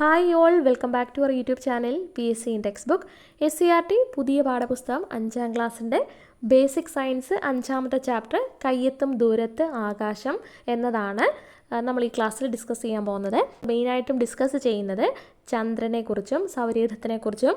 Hi all, welcome back to our YouTube channel PSC in text book. SCRT പുതിയ പാഠപുസ്തകം 5ാം ക്ലാസ്സിൻ്റെ basic science 5ാമത്തെ ചാപ്റ്റർ കയ്യെത്തും ദൂരത്ത് ആകാശം എന്നതാണ് നമ്മൾ ഈ ക്ലാസ്സിൽ ഡിസ്കസ് ചെയ്യാൻ പോകുന്നത്. മെയിനായിട്ടും ഡിസ്കസ് ചെയ്യുന്നത് ചന്ദ്രനെക്കുറിച്ചും സൗരയൂഥത്തിനെക്കുറിച്ചും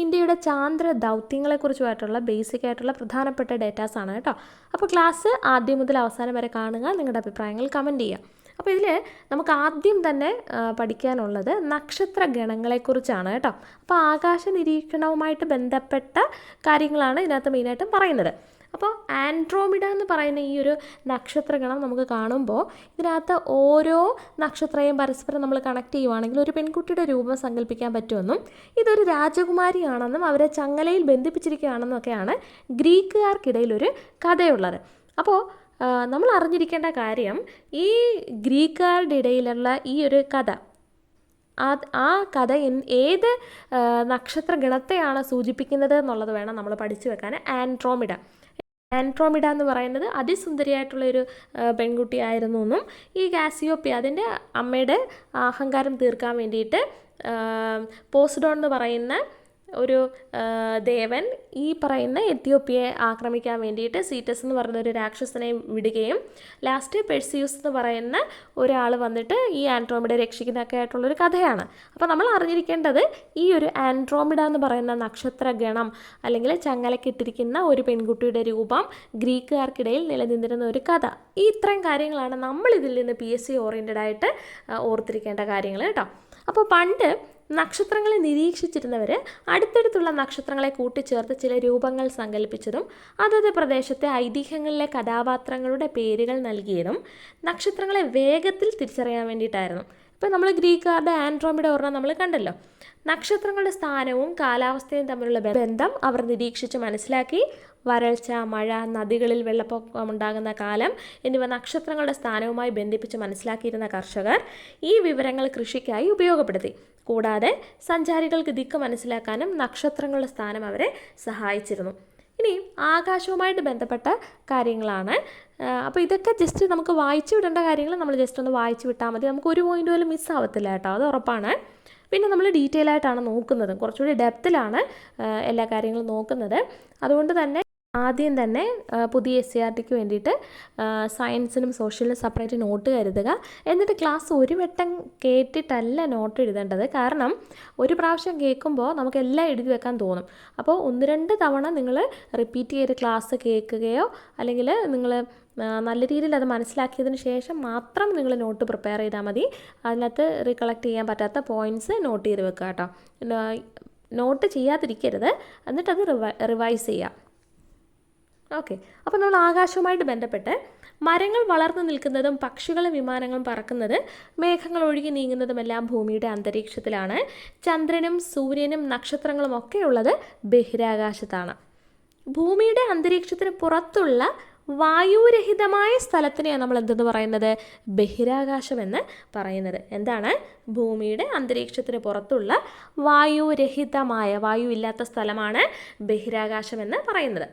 ഇന്ത്യയുടെ ചാന്ദ്ര ദൗത്യങ്ങളെക്കുറിച്ചുമായിട്ടുള്ള ബേസിക് ആയിട്ടുള്ള പ്രധാനപ്പെട്ട ഡേറ്റാസാണ് കേട്ടോ. അപ്പോൾ ക്ലാസ് ആദ്യം മുതൽ അവസാനം വരെ കാണുക, നിങ്ങളുടെ അഭിപ്രായങ്ങൾ കമൻറ്റ് ചെയ്യുക. അപ്പോൾ ഇതിൽ നമുക്ക് ആദ്യം തന്നെ പഠിക്കാനുള്ളത് നക്ഷത്ര ഗണങ്ങളെക്കുറിച്ചാണ് കേട്ടോ. അപ്പോൾ ആകാശ നിരീക്ഷണവുമായിട്ട് ബന്ധപ്പെട്ട കാര്യങ്ങളാണ് ഇതിനകത്ത് മെയിനായിട്ടും പറയുന്നത്. അപ്പോൾ ആൻഡ്രോമിഡ എന്ന് പറയുന്ന ഈ ഒരു നക്ഷത്രഗണം നമുക്ക് കാണുമ്പോൾ ഇതിനകത്ത് ഓരോ നക്ഷത്രയും പരസ്പരം നമ്മൾ കണക്ട് ചെയ്യുവാണെങ്കിൽ ഒരു പെൺകുട്ടിയുടെ രൂപം സങ്കല്പിക്കാൻ പറ്റുമെന്നും ഇതൊരു രാജകുമാരിയാണെന്നും അവരെ ചങ്ങലയിൽ ബന്ധിപ്പിച്ചിരിക്കുകയാണെന്നൊക്കെയാണ് ഗ്രീക്കുകാർക്കിടയിൽ ഒരു കഥയുള്ളത്. അപ്പോൾ നമ്മൾ അറിഞ്ഞിരിക്കേണ്ട കാര്യം, ഈ ഗ്രീക്കുകാരുടെ ഇടയിലുള്ള ഈ ഒരു കഥ, ആ കഥ ഏത് നക്ഷത്ര ഗണത്തെയാണ് സൂചിപ്പിക്കുന്നത് എന്നുള്ളത് വേണം നമ്മൾ പഠിച്ചു വെക്കാൻ. ആൻഡ്രോമിഡ എന്ന് പറയുന്നത് അതിസുന്ദരിയായിട്ടുള്ളൊരു പെൺകുട്ടിയായിരുന്നു എന്നും ഈ കാസിയോപ്പിയ അതിൻ്റെ അമ്മയുടെ അഹങ്കാരം തീർക്കാൻ വേണ്ടിയിട്ട് പോസിഡോൺ എന്ന് പറയുന്ന ഒരു ദേവൻ ഈ പറയുന്ന എത്യോപ്യയെ ആക്രമിക്കാൻ വേണ്ടിയിട്ട് സീറ്റസ് എന്ന് പറയുന്ന ഒരു രാക്ഷസനെ വിടുകയും ലാസ്റ്റ് പെർസിയൂസ് എന്ന് പറയുന്ന ഒരാൾ വന്നിട്ട് ഈ ആൻഡ്രോമിഡയെ രക്ഷിക്കുന്നതൊക്കെ ആയിട്ടുള്ളൊരു കഥയാണ്. അപ്പോൾ നമ്മൾ അറിഞ്ഞിരിക്കേണ്ടത് ഈ ഒരു ആൻഡ്രോമിഡ എന്ന് പറയുന്ന നക്ഷത്ര ഗണം അല്ലെങ്കിൽ ചങ്ങലക്കിട്ടിരിക്കുന്ന ഒരു പെൺകുട്ടിയുടെ രൂപം ഗ്രീക്കുകാർക്കിടയിൽ നിലനിന്നിരുന്ന ഒരു കഥ. ഈ ഇത്രയും കാര്യങ്ങളാണ് നമ്മളിതിൽ നിന്ന് PSC ഓറിയൻറ്റഡ് ആയിട്ട് ഓർത്തിരിക്കേണ്ട കാര്യങ്ങൾ കേട്ടോ. അപ്പോൾ പണ്ട് നക്ഷത്രങ്ങളെ നിരീക്ഷിച്ചിരുന്നവർ അടുത്തടുത്തുള്ള നക്ഷത്രങ്ങളെ കൂട്ടിച്ചേർത്ത് ചില രൂപങ്ങൾ സങ്കല്പിച്ചതും അതത് പ്രദേശത്തെ ഐതിഹ്യങ്ങളിലെ കഥാപാത്രങ്ങളുടെ പേരുകൾ നൽകിയതും നക്ഷത്രങ്ങളെ വേഗത്തിൽ തിരിച്ചറിയാൻ വേണ്ടിയിട്ടായിരുന്നു. ഇപ്പോൾ നമ്മൾ ഗ്രീക്കുകാരുടെ ആൻഡ്രോമിഡ ഓർമ്മ നമ്മൾ കണ്ടല്ലോ. നക്ഷത്രങ്ങളുടെ സ്ഥാനവും കാലാവസ്ഥയും തമ്മിലുള്ള ബന്ധം അവർ നിരീക്ഷിച്ച് മനസ്സിലാക്കി വരൾച്ച, മഴ, നദികളിൽ വെള്ളപ്പൊക്കം ഉണ്ടാകുന്ന കാലം എന്നിവ നക്ഷത്രങ്ങളുടെ സ്ഥാനവുമായി ബന്ധിപ്പിച്ച് മനസ്സിലാക്കിയിരുന്ന കർഷകർ ഈ വിവരങ്ങൾ കൃഷിക്കായി ഉപയോഗപ്പെടുത്തി. കൂടാതെ സഞ്ചാരികൾക്ക് ദിക്ക് മനസ്സിലാക്കാനും നക്ഷത്രങ്ങളുടെ സ്ഥാനം അവരെ സഹായിച്ചിരുന്നു. ഇനി ആകാശവുമായിട്ട് ബന്ധപ്പെട്ട കാര്യങ്ങളാണ്. അപ്പോൾ ഇതൊക്കെ ജസ്റ്റ് നമുക്ക് വായിച്ചു വിടേണ്ട കാര്യങ്ങൾ നമ്മൾ ജസ്റ്റ് ഒന്ന് വായിച്ചു വിട്ടാൽ മതി. നമുക്ക് ഒരു പോയിൻ്റ് പോലും മിസ്സാവത്തില്ല കേട്ടോ, അത് ഉറപ്പാണ്. പിന്നെ നമ്മൾ ഡീറ്റെയിൽ ആയിട്ടാണ് നോക്കുന്നത്, കുറച്ചുകൂടി ഡെപ്തിലാണ് എല്ലാ കാര്യങ്ങളും നോക്കുന്നത്. അതുകൊണ്ട് തന്നെ ആദ്യം തന്നെ പുതിയ SCRTക്ക് വേണ്ടിയിട്ട് സയൻസിനും സോഷ്യലിനും സെപ്പറേറ്റ് നോട്ട് കരുതുക. എന്നിട്ട് ക്ലാസ് ഒരു വട്ടം കേട്ടിട്ടല്ല നോട്ട് എഴുതേണ്ടത്. കാരണം ഒരു പ്രാവശ്യം കേൾക്കുമ്പോൾ നമുക്കെല്ലാം എഴുതി വെക്കാൻ തോന്നും. അപ്പോൾ 1-2 തവണ നിങ്ങൾ റിപ്പീറ്റ് ചെയ്ത് ക്ലാസ് കേൾക്കുകയോ അല്ലെങ്കിൽ നിങ്ങൾ നല്ല രീതിയിൽ അത് മനസ്സിലാക്കിയതിന് ശേഷം മാത്രം നിങ്ങൾ നോട്ട് പ്രിപ്പയർ ചെയ്താൽ മതി. അതിനകത്ത് റീകളക്ട് ചെയ്യാൻ പറ്റാത്ത പോയിൻറ്റ്സ് നോട്ട് ചെയ്ത് വെക്കുക കേട്ടോ. നോട്ട് ചെയ്യാതിരിക്കരുത്, എന്നിട്ടത് റിവൈസ് ചെയ്യുക. ഓക്കെ. അപ്പോൾ നമ്മൾ ആകാശവുമായിട്ട് ബന്ധപ്പെട്ട് മരങ്ങൾ വളർന്നു നിൽക്കുന്നതും പക്ഷികളും വിമാനങ്ങളും പറക്കുന്നത് മേഘങ്ങൾ ഒഴുകി നീങ്ങുന്നതുമെല്ലാം ഭൂമിയുടെ അന്തരീക്ഷത്തിലാണ്. ചന്ദ്രനും സൂര്യനും നക്ഷത്രങ്ങളും ഒക്കെ ഉള്ളത് ബഹിരാകാശത്താണ്. ഭൂമിയുടെ അന്തരീക്ഷത്തിന് പുറത്തുള്ള വായുരഹിതമായ സ്ഥലത്തിനെയാണ് നമ്മൾ എന്തെന്ന് പറയുന്നത്? ബഹിരാകാശം എന്ന് പറയുന്നത്. എന്താണ്? ഭൂമിയുടെ അന്തരീക്ഷത്തിന് പുറത്തുള്ള വായുരഹിതമായ, വായു ഇല്ലാത്ത സ്ഥലമാണ് ബഹിരാകാശം എന്ന് പറയുന്നത്.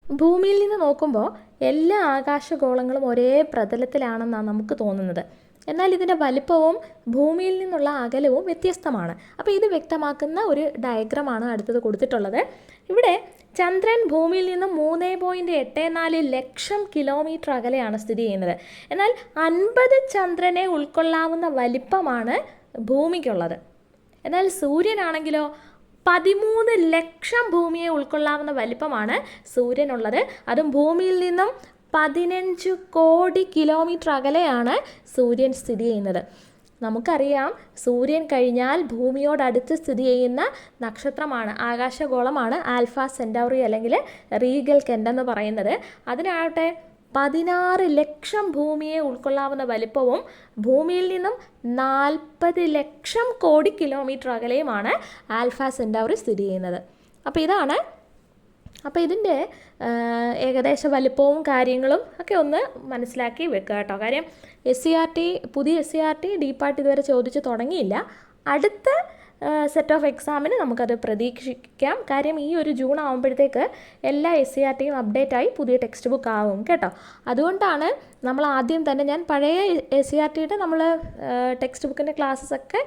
ഭൂമിയിൽ നിന്ന് നോക്കുമ്പോൾ എല്ലാ ആകാശഗോളങ്ങളും ഒരേ പ്രതലത്തിലാണെന്നാണ് നമുക്ക് തോന്നുന്നത്. എന്നാൽ ഇതിൻ്റെ വലിപ്പവും ഭൂമിയിൽ നിന്നുള്ള അകലവും വ്യത്യസ്തമാണ്. അപ്പോൾ ഇത് വ്യക്തമാക്കുന്ന ഒരു ഡയഗ്രമാണ് അടുത്തത് കൊടുത്തിട്ടുള്ളത്. ഇവിടെ ചന്ദ്രൻ ഭൂമിയിൽ നിന്നും 3.84 ലക്ഷം കിലോമീറ്റർ അകലെയാണ് സ്ഥിതി ചെയ്യുന്നത്. എന്നാൽ 50 ചന്ദ്രനെ ഉൾക്കൊള്ളാവുന്ന വലിപ്പമാണ് ഭൂമിക്കുള്ളത്. എന്നാൽ സൂര്യനാണെങ്കിലോ 13 ലക്ഷം ഭൂമിയെ ഉൾക്കൊള്ളാവുന്ന വലിപ്പമാണ് സൂര്യനുള്ളത്. അതും ഭൂമിയിൽ നിന്നും 15 കോടി കിലോമീറ്റർ അകലെയാണ് സൂര്യൻ സ്ഥിതി ചെയ്യുന്നത്. നമുക്കറിയാം, സൂര്യൻ കഴിഞ്ഞാൽ ഭൂമിയോടടുത്ത് സ്ഥിതി ചെയ്യുന്ന നക്ഷത്രമാണ്, ആകാശഗോളമാണ് ആൽഫ സെൻറ്റൗറി അല്ലെങ്കിൽ റീഗൽ കെൻഡ് എന്ന് പറയുന്നത്. അതിനാകട്ടെ 16 ലക്ഷം ഭൂമിയെ ഉൾക്കൊള്ളാവുന്ന വലിപ്പവും ഭൂമിയിൽ നിന്നും 40 ലക്ഷം കോടി കിലോമീറ്റർ അകലെയുമാണ് ആൽഫ സെൻറ്റൗറി സ്ഥിതി ചെയ്യുന്നത്. അപ്പോൾ ഇതിൻ്റെ ഏകദേശ വലിപ്പവും കാര്യങ്ങളും ഒക്കെ ഒന്ന് മനസ്സിലാക്കി വെക്കുക കേട്ടോ. കാര്യം പുതിയ SCRT ഡീപ്പായിട്ട് ഇതുവരെ ചോദിച്ച് തുടങ്ങിയില്ല. അടുത്ത സെറ്റ് ഓഫ് എക്സാമിന് നമുക്കത് പ്രതീക്ഷിക്കാം. കാര്യം ഈ ഒരു ജൂൺ ആകുമ്പോഴത്തേക്ക് എല്ലാ SCERTയും അപ്ഡേറ്റ് ആയി പുതിയ ടെക്സ്റ്റ് ബുക്ക് ആവും കേട്ടോ. അതുകൊണ്ടാണ് നമ്മൾ ആദ്യം തന്നെ ഞാൻ പഴയ SCERTയുടെ നമ്മൾ ടെക്സ്റ്റ് ബുക്കിൻ്റെ ക്ലാസ്സസൊക്കെ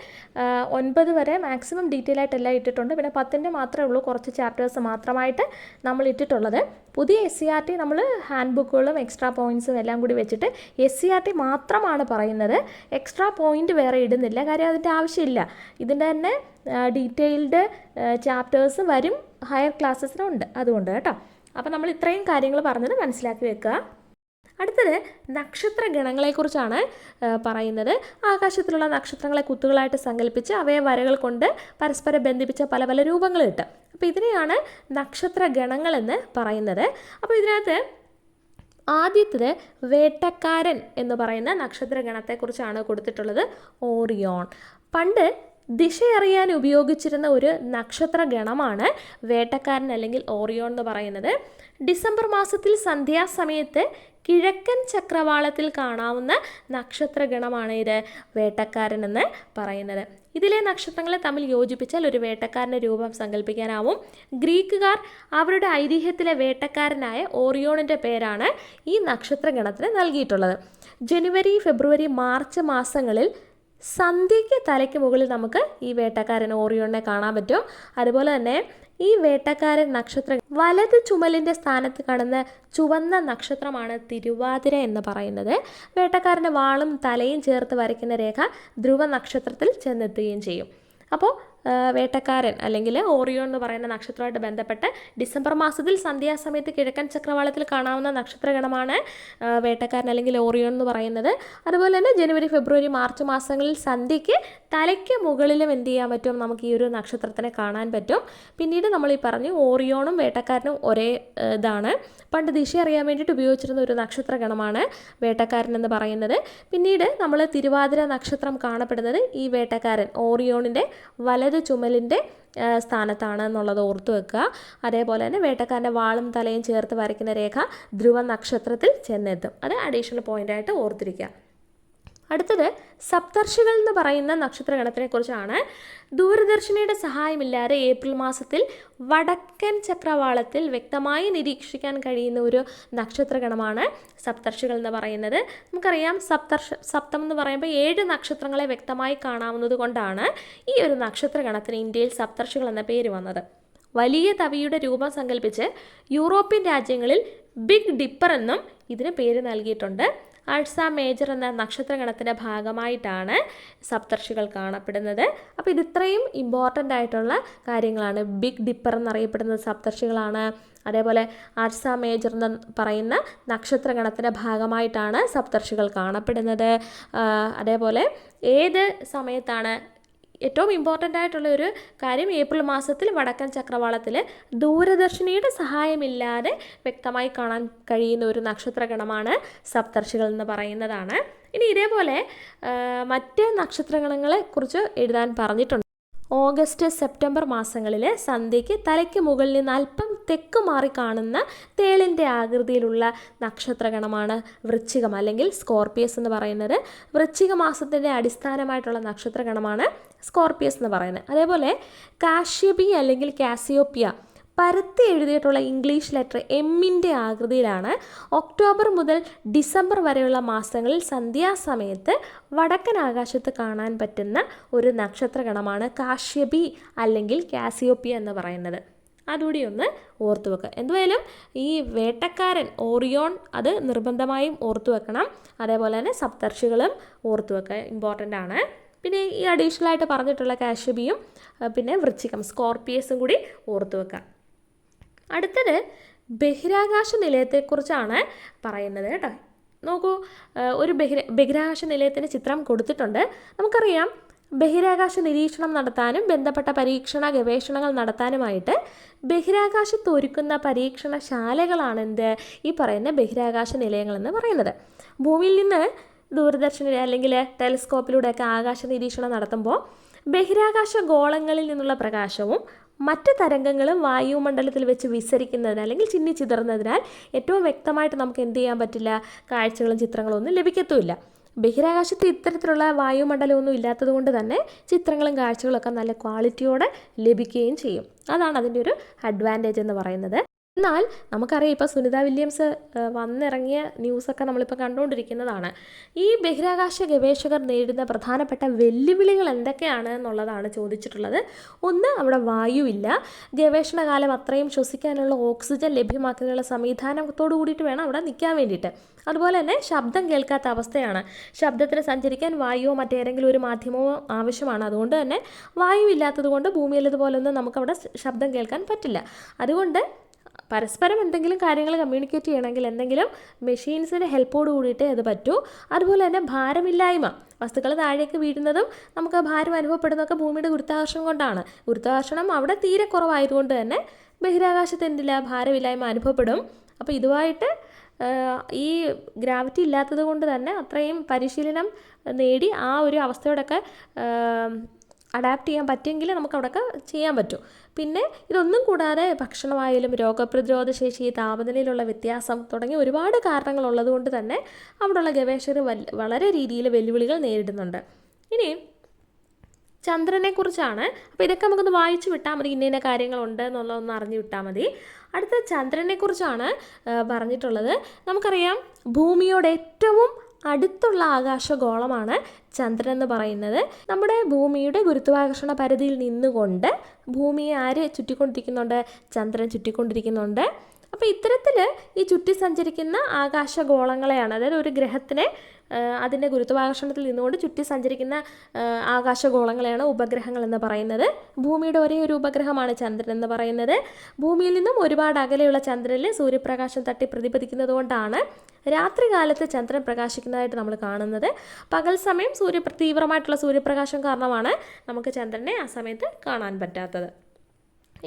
9 വരെ മാക്സിമം ഡീറ്റെയിൽ ആയിട്ട് എല്ലാം ഇട്ടിട്ടുണ്ട്. പിന്നെ 10ൻ്റെ മാത്രമേ ഉള്ളൂ കുറച്ച് ചാപ്റ്റേഴ്സ് മാത്രമായിട്ട് നമ്മൾ ഇട്ടിട്ടുള്ളത്. പുതിയ SCERT നമ്മൾ ഹാൻഡ് ബുക്കുകളും എക്സ്ട്രാ പോയിൻറ്റ്സും എല്ലാം കൂടി വെച്ചിട്ട് SCERT മാത്രമാണ് പറയുന്നത്. എക്സ്ട്രാ പോയിൻറ്റ് വേറെ ഇടുന്നില്ല, കാര്യം അതിൻ്റെ ആവശ്യമില്ല. ഇതിൻ്റെ തന്നെ ഡീറ്റെയിൽഡ് ചാപ്റ്റേഴ്സ് വരും ഹയർ ക്ലാസ്സസിനുണ്ട്, അതുകൊണ്ട് കേട്ടോ. അപ്പോൾ നമ്മൾ ഇത്രയും കാര്യങ്ങൾ പറഞ്ഞത് മനസ്സിലാക്കി വെക്കുക. അടുത്തത് നക്ഷത്ര ഗണങ്ങളെക്കുറിച്ചാണ് പറയുന്നത്. ആകാശത്തിലുള്ള നക്ഷത്രങ്ങളെ കുത്തുകളായിട്ട് സങ്കല്പിച്ച് അവയെ വരകൾ കൊണ്ട് പരസ്പരം ബന്ധിപ്പിച്ച പല പല രൂപങ്ങൾ കിട്ടും. അപ്പോൾ ഇതിനെയാണ് നക്ഷത്ര ഗണങ്ങളെന്ന് പറയുന്നത്. അപ്പോൾ ഇതിനകത്ത് ആദ്യത്തേത് വേട്ടക്കാരൻ എന്ന് പറയുന്ന നക്ഷത്ര ഗണത്തെക്കുറിച്ചാണ് കൊടുത്തിട്ടുള്ളത്. ഓറിയോൺ. പണ്ട് ദിശയറിയാൻ ഉപയോഗിച്ചിരുന്ന ഒരു നക്ഷത്ര ഗണമാണ് വേട്ടക്കാരൻ അല്ലെങ്കിൽ ഓറിയോൺ എന്ന് പറയുന്നത്. ഡിസംബർ മാസത്തിൽ സന്ധ്യാസമയത്ത് കിഴക്കൻ ചക്രവാളത്തിൽ കാണാവുന്ന നക്ഷത്ര ഗണമാണ് ഇത് വേട്ടക്കാരൻ എന്ന് പറയുന്നത്. ഇതിലെ നക്ഷത്രങ്ങളെ തമ്മിൽ യോജിപ്പിച്ചാൽ ഒരു വേട്ടക്കാരൻ്റെ രൂപം സങ്കല്പിക്കാനാവും. ഗ്രീക്കുകാർ അവരുടെ ഐതിഹ്യത്തിലെ വേട്ടക്കാരനായ ഓറിയോണിൻ്റെ പേരാണ് ഈ നക്ഷത്ര ഗണത്തിന് നൽകിയിട്ടുള്ളത്. ജനുവരി, ഫെബ്രുവരി, മാർച്ച് മാസങ്ങളിൽ സന്ധ്യയ്ക്ക് തലയ്ക്ക് മുകളിൽ നമുക്ക് ഈ വേട്ടക്കാരൻ ഓറിയോണിനെ കാണാൻ പറ്റും. അതുപോലെ തന്നെ ഈ വേട്ടക്കാരൻ നക്ഷത്രം വലത് ചുമലിൻ്റെ സ്ഥാനത്ത് കാണുന്ന ചുവന്ന നക്ഷത്രമാണ് തിരുവാതിര എന്ന് പറയുന്നത്. വേട്ടക്കാരൻ്റെ വാളും തലയും ചേർത്ത് വരയ്ക്കുന്ന രേഖ ധ്രുവ നക്ഷത്രത്തിൽ ചെന്നെത്തുകയും ചെയ്യും. അപ്പോൾ വേട്ടക്കാരൻ അല്ലെങ്കിൽ ഓറിയോൺ എന്ന് പറയുന്ന നക്ഷത്രമായിട്ട് ബന്ധപ്പെട്ട് ഡിസംബർ മാസത്തിൽ സന്ധ്യാസമയത്ത് കിഴക്കൻ ചക്രവാളത്തിൽ കാണാവുന്ന നക്ഷത്രഗണമാണ് വേട്ടക്കാരൻ അല്ലെങ്കിൽ ഓറിയോൺ എന്ന് പറയുന്നത്. അതുപോലെ തന്നെ ജനുവരി, ഫെബ്രുവരി, മാർച്ച് മാസങ്ങളിൽ സന്ധ്യയ്ക്ക് തലയ്ക്ക് മുകളിലും എന്ത് ചെയ്യാൻ പറ്റും, നമുക്ക് ഈ ഒരു നക്ഷത്രത്തിനെ കാണാൻ പറ്റും. പിന്നീട് നമ്മൾ ഈ പറഞ്ഞു ഓറിയോണും വേട്ടക്കാരനും ഒരേ ഇതാണ്. പണ്ട് ദിശ അറിയാൻ വേണ്ടിയിട്ട് ഉപയോഗിച്ചിരുന്ന ഒരു നക്ഷത്രഗണമാണ് വേട്ടക്കാരൻ എന്ന് പറയുന്നത്. പിന്നീട് നമ്മൾ തിരുവാതിര നക്ഷത്രം കാണപ്പെടുന്നത് ഈ വേട്ടക്കാരൻ ഓറിയോണിൻ്റെ വലത് ചുമലിൻ്റെ സ്ഥാനത്താണ് എന്നുള്ളത് ഓർത്തു വെക്കുക. അതേപോലെ തന്നെ വേട്ടക്കാരൻ്റെ വാളും തലയും ചേർത്ത് വരയ്ക്കുന്ന രേഖ ധ്രുവ നക്ഷത്രത്തിൽ ചെന്നെത്തും. അത് അഡീഷണൽ പോയിൻ്റായിട്ട് ഓർത്തിരിക്കുക. അടുത്തത് സപ്തർഷികൾ എന്ന് പറയുന്ന നക്ഷത്രഗണത്തിനെ കുറിച്ചാണ്. ദൂരദർശിനിയുടെ സഹായമില്ലാതെ ഏപ്രിൽ മാസത്തിൽ വടക്കൻ ചക്രവാളത്തിൽ വ്യക്തമായി നിരീക്ഷിക്കാൻ കഴിയുന്ന ഒരു നക്ഷത്രഗണമാണ് സപ്തർഷികൾ എന്ന് പറയുന്നത്. നമുക്കറിയാം സപ്തം എന്ന് പറയുമ്പോൾ 7 നക്ഷത്രങ്ങളെ വ്യക്തമായി കാണാവുന്നത് കൊണ്ടാണ് ഈ ഒരു നക്ഷത്രഗണത്തിന് ഇന്ത്യയിൽ സപ്തർഷികൾ എന്ന പേര് വന്നത്. വലിയ തവിയുടെ രൂപം സങ്കല്പിച്ച് യൂറോപ്യൻ രാജ്യങ്ങളിൽ ബിഗ് ഡിപ്പർ എന്നും ഇതിന് പേര് നൽകിയിട്ടുണ്ട്. അഴ്സ മേജർ എന്ന നക്ഷത്രഗണത്തിൻ്റെ ഭാഗമായിട്ടാണ് സപ്തർഷികൾ കാണപ്പെടുന്നത്. അപ്പോൾ ഇത് ഇത്രയും ഇമ്പോർട്ടൻ്റ് ആയിട്ടുള്ള കാര്യങ്ങളാണ്. ബിഗ് ഡിപ്പർ എന്നറിയപ്പെടുന്നത് സപ്തർഷികളാണ്. അതേപോലെ അഴ്സ മേജർ എന്ന് പറയുന്ന നക്ഷത്രഗണത്തിൻ്റെ ഭാഗമായിട്ടാണ് സപ്തർഷികൾ കാണപ്പെടുന്നത്. അതേപോലെ ഏത് സമയത്താണ് ഏറ്റവും ഇമ്പോർട്ടൻ്റ് ആയിട്ടുള്ള ഒരു കാര്യം, ഏപ്രിൽ മാസത്തിൽ വടക്കൻ ചക്രവാളത്തിൽ ദൂരദർശിനിയുടെ സഹായമില്ലാതെ വ്യക്തമായി കാണാൻ കഴിയുന്ന ഒരു നക്ഷത്രഗണമാണ് സപ്തർഷികൾ എന്ന് പറയുന്നതാണ്. ഇനി ഇതേപോലെ മറ്റ് നക്ഷത്രഗണങ്ങളെ കുറിച്ച് എഴുതാൻ പറഞ്ഞിട്ടുണ്ട്. ഓഗസ്റ്റ്, സെപ്റ്റംബർ മാസങ്ങളിൽ സന്ധ്യയ്ക്ക് തലയ്ക്ക് മുകളിൽ നിന്ന് അല്പം തെക്ക് മാറി കാണുന്ന തേളിൻ്റെ ആകൃതിയിലുള്ള നക്ഷത്രഗണമാണ് വൃശ്ചികം അല്ലെങ്കിൽ സ്കോർപ്പിയസ് എന്ന് പറയുന്നത്. വൃശ്ചിക മാസത്തിൻ്റെ അടിസ്ഥാനമായിട്ടുള്ള നക്ഷത്രഗണമാണ് സ്കോർപ്പിയസ് എന്ന് പറയുന്നത്. അതേപോലെ കാശ്യപി അല്ലെങ്കിൽ കാസിയോപ്പിയ പരത്തി എഴുതിയിട്ടുള്ള ഇംഗ്ലീഷ് ലെറ്റർ എമ്മിൻ്റെ ആകൃതിയിലാണ്. ഒക്ടോബർ മുതൽ ഡിസംബർ വരെയുള്ള മാസങ്ങളിൽ സന്ധ്യാസമയത്ത് വടക്കൻ ആകാശത്ത് കാണാൻ പറ്റുന്ന ഒരു നക്ഷത്രഗണമാണ് കാശ്യപി അല്ലെങ്കിൽ കാസിയോപ്പിയ എന്ന് പറയുന്നത്. അതുകൂടി ഒന്ന് ഓർത്തു വെക്കുക. എന്തുവായാലും ഈ വേട്ടക്കാരൻ ഓറിയോൺ അത് നിർബന്ധമായും ഓർത്തു വെക്കണം. അതേപോലെ തന്നെ സപ്തർഷികളും ഓർത്തു വെക്കുക, ഇമ്പോർട്ടൻ്റ് ആണ്. പിന്നെ ഈ അഡീഷണലായിട്ട് പറഞ്ഞിട്ടുള്ള കാശ്യപിയും പിന്നെ വൃശ്ചികം സ്കോർപ്പിയസും കൂടി ഓർത്തു വെക്കുക. അടുത്തത് ബഹിരാകാശ നിലയത്തെക്കുറിച്ചാണ് പറയുന്നത് കേട്ടോ. നോക്കൂ, ഒരു ബഹിരാകാശ നിലയത്തിൻ്റെ ചിത്രം കൊടുത്തിട്ടുണ്ട്. നമുക്കറിയാം ബഹിരാകാശ നിരീക്ഷണം നടത്താനും ബന്ധപ്പെട്ട പരീക്ഷണ ഗവേഷണങ്ങൾ നടത്താനുമായിട്ട് ബഹിരാകാശത്ത് ഒരുക്കുന്ന പരീക്ഷണശാലകളാണ് ഈ പറയുന്ന ബഹിരാകാശ നിലയങ്ങളെന്ന് പറയുന്നത്. ഭൂമിയിൽ നിന്ന് ദൂരദർശന അല്ലെങ്കിൽ ടെലിസ്കോപ്പിലൂടെയൊക്കെ ആകാശ നിരീക്ഷണം നടത്തുമ്പോൾ ബഹിരാകാശ ഗോളങ്ങളിൽ നിന്നുള്ള പ്രകാശവും മറ്റ് തരംഗങ്ങളും വായുമണ്ഡലത്തിൽ വെച്ച് വിസരിക്കുന്നതിനാൽ അല്ലെങ്കിൽ ചിന്നിച്ചിതറുന്നതിനാൽ ഏറ്റവും വ്യക്തമായിട്ട് നമുക്ക് എന്ത് ചെയ്യാൻ പറ്റില്ല, കാഴ്ചകളും ചിത്രങ്ങളും ഒന്നും ലഭിക്കത്തുമില്ല. ബഹിരാകാശത്ത് ഇത്തരത്തിലുള്ള വായുമണ്ഡലമൊന്നും ഇല്ലാത്തത് കൊണ്ട് തന്നെ ചിത്രങ്ങളും കാഴ്ചകളൊക്കെ നല്ല ക്വാളിറ്റിയോടെ ലഭിക്കുകയും ചെയ്യും. അതാണ് അതിൻ്റെ ഒരു അഡ്വാൻറ്റേജ് എന്ന് പറയുന്നത്. എന്നാൽ നമുക്കറിയാം, ഇപ്പോൾ സുനിത വില്യംസ് വന്നിറങ്ങിയ ന്യൂസൊക്കെ നമ്മളിപ്പോൾ കണ്ടുകൊണ്ടിരിക്കുന്നതാണ്. ഈ ബഹിരാകാശ ഗവേഷകർ നേരിടുന്ന പ്രധാനപ്പെട്ട വെല്ലുവിളികൾ എന്തൊക്കെയാണ് എന്നുള്ളതാണ് ചോദിച്ചിട്ടുള്ളത്. ഒന്ന്, അവിടെ വായുവില്ല. ഗവേഷണകാലം അത്രയും ശ്വസിക്കാനുള്ള ഓക്സിജൻ ലഭ്യമാക്കാനുള്ള സംവിധാനത്തോടു കൂടിയിട്ട് വേണം അവിടെ നിൽക്കാൻ വേണ്ടിയിട്ട്. അതുപോലെ തന്നെ ശബ്ദം കേൾക്കാത്ത അവസ്ഥയാണ്. ശബ്ദത്തിന് സഞ്ചരിക്കാൻ വായുവോ മറ്റേതെങ്കിലും ഒരു മാധ്യമമോ ആവശ്യമാണ്. അതുകൊണ്ട് തന്നെ വായു ഇല്ലാത്തത് കൊണ്ട് ഭൂമിയിലതുപോലൊന്നും നമുക്കവിടെ ശബ്ദം കേൾക്കാൻ പറ്റില്ല. അതുകൊണ്ട് പരസ്പരം എന്തെങ്കിലും കാര്യങ്ങൾ കമ്മ്യൂണിക്കേറ്റ് ചെയ്യണമെങ്കിൽ എന്തെങ്കിലും മെഷീൻസിൻ്റെ ഹെൽപ്പോട് കൂടിയിട്ടേ അത് പറ്റൂ. അതുപോലെ തന്നെ ഭാരമില്ലായ്മ, വസ്തുക്കൾ താഴേക്ക് വീഴുന്നതും നമുക്ക് ഭാരം അനുഭവപ്പെടുന്നതൊക്കെ ഭൂമിയുടെ ഗുരുത്വാകർഷണം കൊണ്ടാണ്. ഗുരുത്വാകർഷണം അവിടെ തീരെ കുറവായതുകൊണ്ട് തന്നെ ബഹിരാകാശത്ത് എന്തില്ല, ഭാരമില്ലായ്മ അനുഭവപ്പെടും. അപ്പോൾ ഇതുമായിട്ട് ഈ ഗ്രാവിറ്റി ഇല്ലാത്തത് കൊണ്ട് തന്നെ അത്രയും പരിശീലനം നേടി ആ ഒരു അവസ്ഥയോടൊക്കെ അഡാപ്റ്റ് ചെയ്യാൻ പറ്റുമെങ്കിൽ നമുക്ക് അവിടെയൊക്കെ ചെയ്യാൻ പറ്റും. പിന്നെ ഇതൊന്നും കൂടാതെ ഭക്ഷണമായാലും രോഗപ്രതിരോധ ശേഷി, താപനിലയിലുള്ള വ്യത്യാസം തുടങ്ങിയ ഒരുപാട് കാരണങ്ങളുള്ളത് കൊണ്ട് തന്നെ അവിടെയുള്ള ഗവേഷകർ വളരെ രീതിയിൽ വെല്ലുവിളികൾ നേരിടുന്നുണ്ട്. ഇനി ചന്ദ്രനെക്കുറിച്ചാണ്. അപ്പോൾ ഇതൊക്കെ നമുക്കൊന്ന് വായിച്ചു വിട്ടാൽ മതി, ഇന്ന കാര്യങ്ങളുണ്ട് എന്നുള്ളതൊന്ന് അറിഞ്ഞു വിട്ടാൽ മതി. അടുത്ത ചന്ദ്രനെക്കുറിച്ചാണ് പറഞ്ഞിട്ടുള്ളത്. നമുക്കറിയാം, ഭൂമിയോട് ഏറ്റവും അടുത്തുള്ള ആകാശഗോളമാണ് ചന്ദ്രൻ എന്ന് പറയുന്നത്. നമ്മുടെ ഭൂമിയുടെ ഗുരുത്വാകർഷണ പരിധിയിൽ നിന്നുകൊണ്ട് ഭൂമിയെ ആര് ചുറ്റിക്കൊണ്ടിരിക്കുന്നുണ്ട്? ചന്ദ്രൻ ചുറ്റിക്കൊണ്ടിരിക്കുന്നുണ്ട്. അപ്പോൾ ഇത്തരത്തിൽ ഈ ചുറ്റി സഞ്ചരിക്കുന്ന ആകാശഗോളങ്ങളെയാണ്, അതായത് ഒരു ഗ്രഹത്തിനെ അതിൻ്റെ ഗുരുത്വാകർഷണത്തിൽ നിന്നുകൊണ്ട് ചുറ്റി സഞ്ചരിക്കുന്ന ആകാശഗോളങ്ങളെയാണ് ഉപഗ്രഹങ്ങൾ എന്ന് പറയുന്നത്. ഭൂമിയുടെ ഒരേ ഒരു ഉപഗ്രഹമാണ് ചന്ദ്രൻ എന്ന് പറയുന്നത്. ഭൂമിയിൽ നിന്നും ഒരുപാട് അകലെയുള്ള ചന്ദ്രനിൽ സൂര്യപ്രകാശം തട്ടി പ്രതിപദിക്കുന്നത് കൊണ്ടാണ് രാത്രികാലത്ത് ചന്ദ്രൻ പ്രകാശിക്കുന്നതായിട്ട് നമ്മൾ കാണുന്നത്. പകൽ സമയം തീവ്രമായിട്ടുള്ള സൂര്യപ്രകാശം കാരണമാണ് നമുക്ക് ചന്ദ്രനെ ആ സമയത്ത് കാണാൻ പറ്റാത്തത്.